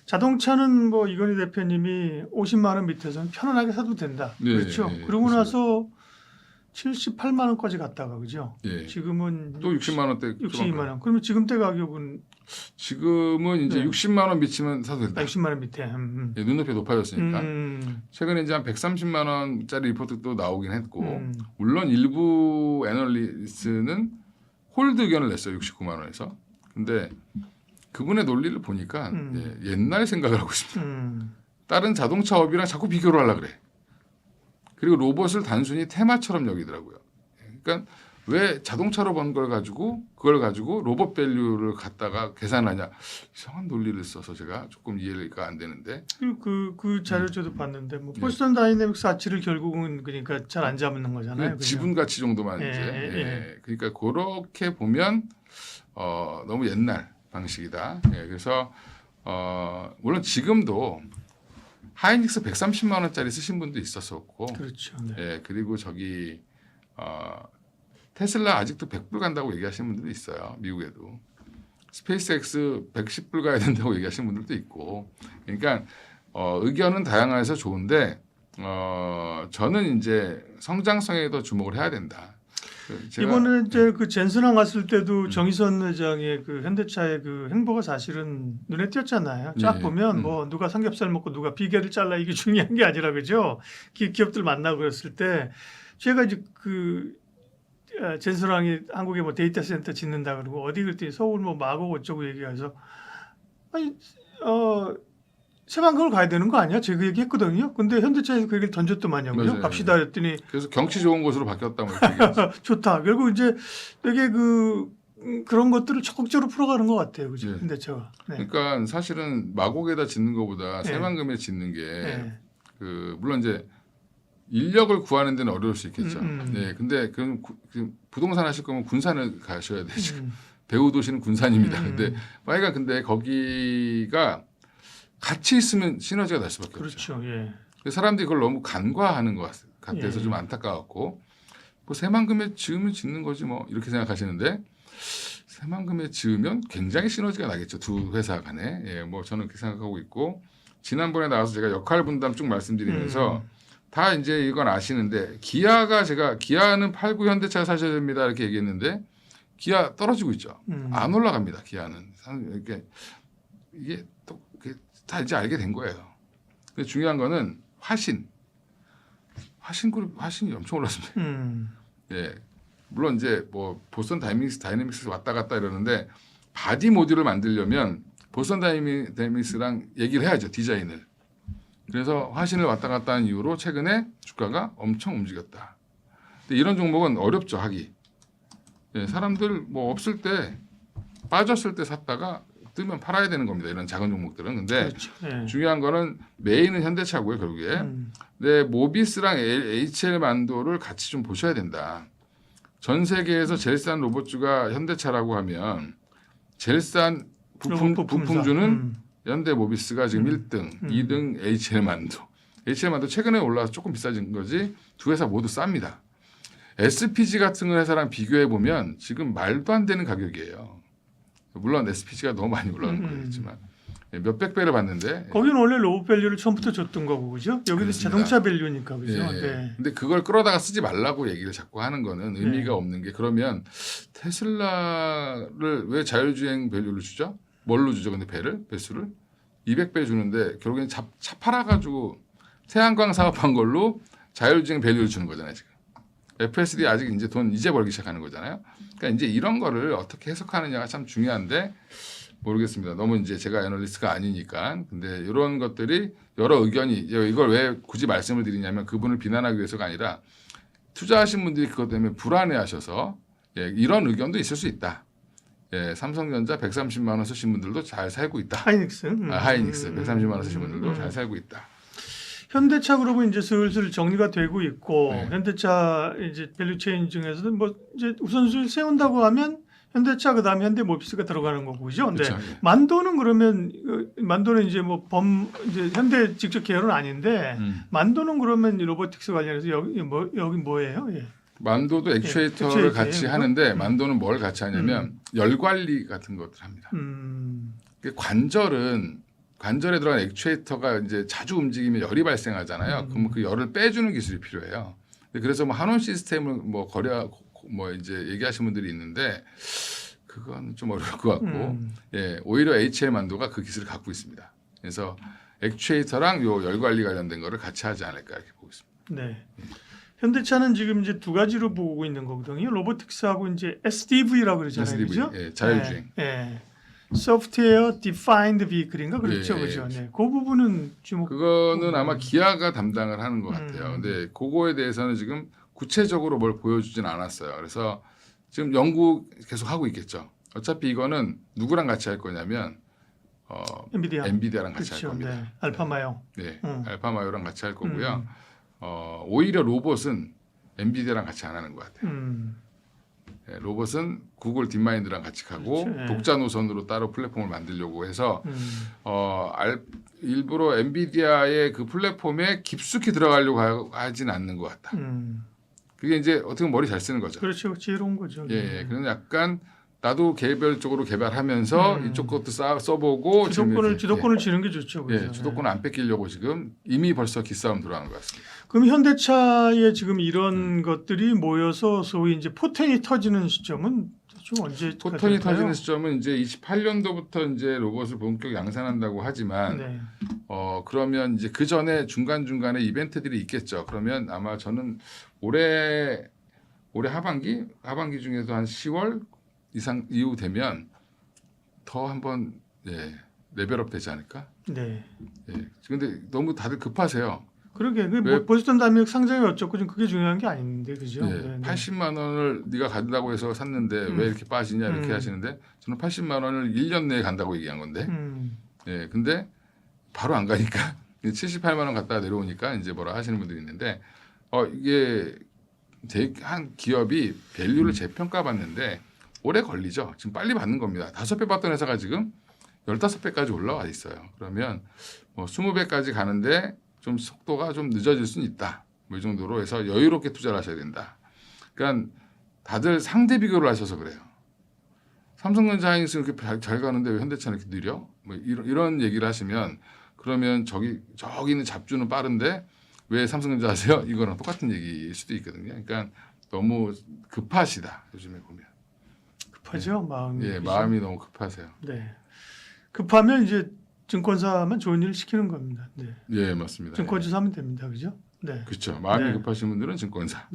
A: 자동차는 뭐 이건희 대표님이 50만 원 밑에서는 편안하게 사도 된다.
B: 네,
A: 그렇죠.
B: 네,
A: 그러고
B: 그렇습니다.
A: 나서 78만 원까지 갔다가 그죠.
B: 예.
A: 지금은
B: 또 60만 원대
A: 62만 원. 그러면 지금대 가격은
B: 지금은 이제
A: 네.
B: 60만 원 미치면 사도 된다.
A: 60만 원 밑에.
B: 예, 눈높이 높아졌으니까.
A: 음.
B: 최근에 이제 한 130만 원짜리 리포트도 나오긴 했고
A: 음.
B: 물론 일부 애널리스트는 홀드 의견을 냈어요. 69만 원에서. 근데 그분의 논리를 보니까 옛날 생각을 하고 있습니다. 다른 자동차업이랑 자꾸 비교를 하려고 그래. 그리고 로봇을 단순히 테마처럼 여기더라고요. 그러니까 왜 자동차로 번 걸 가지고 그걸 가지고 로봇 밸류를 갖다가 계산하냐. 이상한 논리를 써서 제가 조금 이해가 안 되는데.
A: 그 자료 저도 봤는데 뭐 보스턴 다이내믹스 가치를 결국은 그러니까 잘 안 잡는 거잖아요. 그죠?
B: 지분 가치 정도만
A: 예,
B: 이제.
A: 예.
B: 예. 그러니까 그렇게 보면 너무 옛날 방식이다. 예. 그래서 물론 지금도 하이닉스 130만 원짜리 쓰신 분도 있었었고.
A: 그렇죠. 네.
B: 예. 그리고 저기 테슬라 아직도 100불 간다고 얘기하시는 분들도 있어요. 미국에도. 스페이스X 110불 가야 된다고 얘기하시는 분들도 있고. 그러니까 의견은 다양해서 좋은데 저는 이제 성장성에 더 주목을 해야 된다.
A: 이번에 이제 그 젠슨항 갔을 때도 정의선 회장의 그 현대차의 그 행보가 사실은 눈에 띄었잖아요. 쫙
B: 예.
A: 보면 뭐 누가 삼겹살 먹고 누가 비계를 잘라 이게 중요한 게 아니라 그죠. 기업들 만나고 그랬을 때 제가 이제 그 젠슨항이 한국에 뭐 데이터 센터 짓는다 그러고 어디 그랬더니 서울 뭐 마곡 어쩌고 얘기해서 아니 새만금을 가야 되는 거 아니야? 제가 그 얘기했거든요. 근데 현대차에서 그 얘기를 던졌더만요. 그죠?
B: 맞아요.
A: 갑시다 했더니
B: 그래서 경치 좋은 곳으로 바뀌었다 뭐 이렇게 얘기했어요.
A: 좋다. 결국 이제 되게 그런 것들을 적극적으로 풀어가는 것 같아요. 그죠?
B: 네.
A: 현대차가. 네.
B: 그러니까 사실은 마곡에다 짓는 것보다
A: 네.
B: 새만금에 짓는 게
A: 네.
B: 물론 이제 인력을 구하는 데는 어려울 수 있겠죠. 네, 근데 그 부동산 하실 거면 군산을 가셔야 되죠. 배우 도시는 군산입니다. 근데 거기가 같이 있으면 시너지가 날 수밖에 없죠.
A: 그렇죠. 예.
B: 사람들이 그걸 너무 간과하는 것 같아서
A: 예.
B: 좀 안타까웠고 뭐 새만금에 지으면 짓는 거지 뭐 이렇게 생각하시는데 새만금에 지으면 굉장히 시너지가 나겠죠. 두 회사 간에. 예, 뭐 저는 그렇게 생각하고 있고 지난번에 나와서 제가 역할 분담 쭉 말씀드리면서 다 이제 이건 아시는데 기아는 89 현대차 사셔야 됩니다 이렇게 얘기했는데 기아 떨어지고 있죠. 안 올라갑니다. 기아는 이게 또 다 이제 알게 된 거예요. 근데 중요한 거는 화신이 엄청 올랐습니다. 예, 물론 이제 뭐 보스턴 다이내믹스 왔다 갔다 이러는데 바디 모듈을 만들려면 보스턴 다이내믹스랑 얘기를 해야죠. 디자인을. 그래서 화신을 왔다 갔다 한 이후로 최근에 주가가 엄청 움직였다. 근데 이런 종목은 어렵죠 하기. 예, 사람들 뭐 없을 때 빠졌을 때 샀다가 뜨면 팔아야 되는 겁니다. 이런 작은 종목들은. 근데
A: 그렇죠. 예.
B: 중요한 거는 메인은 현대차고요. 결국에. 근데 모비스랑 HL 만도를 같이 좀 보셔야 된다. 전 세계에서 제일 싼 로봇주가 현대차라고 하면 제일 싼 부품주는 현대 모비스가 지금 1등, 2등 HL 만도. HL 만도 최근에 올라와서 조금 비싸진 거지 두 회사 모두 쌉니다. SPG 같은 회사랑 비교해 보면 지금 말도 안 되는 가격이에요. 물론 SPG가 너무 많이 올라가는 거겠지만 몇백 배를 받는데
A: 거기는 원래 로봇 밸류를 처음부터 줬던 거고 그죠? 여기는
B: 그렇습니다.
A: 자동차 밸류니까 그죠?
B: 예.
A: 네.
B: 근데 그걸 끌어다가 쓰지 말라고 얘기를 자꾸 하는 거는 의미가
A: 네.
B: 없는 게 그러면 테슬라를 왜 자율주행 밸류를 주죠? 뭘로 주죠? 근데 배수를 200배 주는데 결국엔 차 팔아가지고 태양광 사업한 걸로 자율주행 밸류를 주는 거잖아요 지금. FSD 아직 이제 돈 이제 벌기 시작하는 거잖아요. 그러니까 이제 이런 거를 어떻게 해석하느냐가 참 중요한데 모르겠습니다. 너무 이제 제가 애널리스트가 아니니까. 근데 이런 것들이 여러 의견이 이걸 왜 굳이 말씀을 드리냐면 그분을 비난하기 위해서가 아니라 투자하신 분들이 그것 때문에 불안해하셔서 이런 의견도 있을 수 있다. 삼성전자 130만 원 쓰신 분들도 잘 살고 있다.
A: 하이닉스.
B: 하이닉스 130만 원 쓰신 분들도 잘 살고 있다.
A: 현대차 그러고 이제 슬슬 정리가 되고 있고
B: 네.
A: 현대차 이제 밸류체인 중에서도 뭐 이제 우선순위 세운다고 하면 현대차 그다음에 현대모비스가 들어가는 거고 그죠? 근데
B: 그렇죠.
A: 만도는 그러면 만도는 이제 뭐 이제 현대 직접 계열은 아닌데 만도는 그러면 로보틱스 관련해서 여기 뭐예요? 예.
B: 만도도 액추에이터를
A: 액추에이터,
B: 같이
A: 예,
B: 하는데 만도는 뭘 같이 하냐면 열 관리 같은 것들 합니다. 관절에 들어간 액추에이터가 이제 자주 움직이면 열이 발생하잖아요. 그러면 그 열을 빼주는 기술이 필요해요. 그래서 뭐 한원 시스템을 뭐 이제 얘기하시는 분들이 있는데 그건 좀 어려울 것 같고 오히려 HL 만도가 그 기술을 갖고 있습니다. 그래서 액추에이터랑 요 열 관리 관련된 거를 같이 하지 않을까 이렇게 보고 있습니다.
A: 네. 현대차는 지금 이제 두 가지로 보고 있는 거거든요. 로보틱스하고 이제 SDV라고 그러잖아요.
B: SDV,
A: 그죠?
B: 자율주행.
A: Software Defined Vehicle인가 그렇죠,
B: 예,
A: 그죠? 네, 그 부분은 주목.
B: 그거는 아마 기아가 담당을 하는 것 같아요. 근데 그거에 대해서는 지금 구체적으로 뭘 보여주진 않았어요. 그래서 지금 연구 계속 하고 있겠죠. 어차피 이거는 누구랑 같이 할 거냐면 엔비디아랑 같이
A: 그렇죠,
B: 할 겁니다.
A: 네. 알파마요.
B: 네, 알파마요랑 같이 할 거고요. 오히려 로봇은 엔비디아랑 같이 안 하는 것 같아요. 로봇은 구글 딥마인드랑 같이 가고
A: 그렇죠.
B: 독자 노선으로 따로 플랫폼을 만들려고 해서 일부러 엔비디아의 그 플랫폼에 깊숙이 들어가려고 하진 않는 것 같다. 그게 이제 어떻게 보면 머리 잘 쓰는 거죠.
A: 그렇죠, 지혜로운 거죠.
B: 예, 그래서 약간 나도 개별적으로 개발하면서 이쪽 것도 써보고
A: 주도권을 지는 게 좋죠. 그죠?
B: 주도권을 안 뺏기려고 지금 이미 벌써 기싸움 들어가는 것 같습니다.
A: 그럼 현대차에 지금 이런 것들이 모여서 소위 이제 포텐이 터지는 시점은 좀 언제?
B: 포텐이 터지는 시점은 이제 28년도부터 이제 로봇을 본격 양산한다고 하지만
A: 네.
B: 그러면 이제 그 전에 중간 중간에 이벤트들이 있겠죠. 그러면 아마 저는 올해 하반기 중에도 한 10월 이후 되면 더 한번 레벨업 되지 않을까?
A: 네.
B: 근데 너무 다들 급하세요.
A: 그러게 뭐 보스턴 다이내믹 상장이 어쩌고 좀 그게 중요한 게 아닌데 그죠? 네.
B: 80만 원을 네가 간다고 해서 샀는데 왜 이렇게 빠지냐 이렇게 하시는데 저는 80만 원을 1년 내에 간다고 얘기한 건데 근데 바로 안 가니까 78만 원 갔다가 내려오니까 이제 뭐라 하시는 분들이 있는데 이게 한 기업이 밸류를 재평가 받는데 오래 걸리죠. 지금 빨리 받는 겁니다. 5배 받던 회사가 지금 15배까지 올라와 있어요. 그러면 뭐 20배까지 가는데 좀 속도가 좀 늦어질 수는 있다. 뭐 이 정도로 해서 여유롭게 투자를 하셔야 된다. 그러니까 다들 상대 비교를 하셔서 그래요. 삼성전자 하이닉스 이렇게 잘 가는데 왜 현대차는 이렇게 느려? 뭐 이런 얘기를 하시면 그러면 저기 있는 잡주는 빠른데 왜 삼성전자 하세요? 이거랑 똑같은 얘기일 수도 있거든요. 그러니까 너무 급하시다. 요즘에 보면.
A: 급하죠, 마음이.
B: 마음이 너무 급하세요.
A: 네. 급하면 이제 증권사만 좋은 일을 시키는 겁니다. 네.
B: 맞습니다.
A: 증권주사 하면 됩니다. 그죠? 네.
B: 그렇죠. 마음이 급하신 분들은 증권사.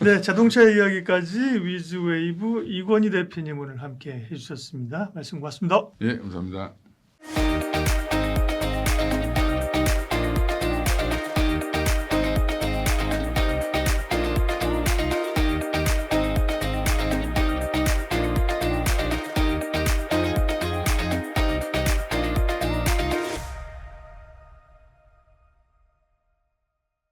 A: 네, 자동차 이야기까지 위즈웨이브 이권희 대표님 오늘 함께 해주셨습니다. 말씀 고맙습니다.
B: 감사합니다.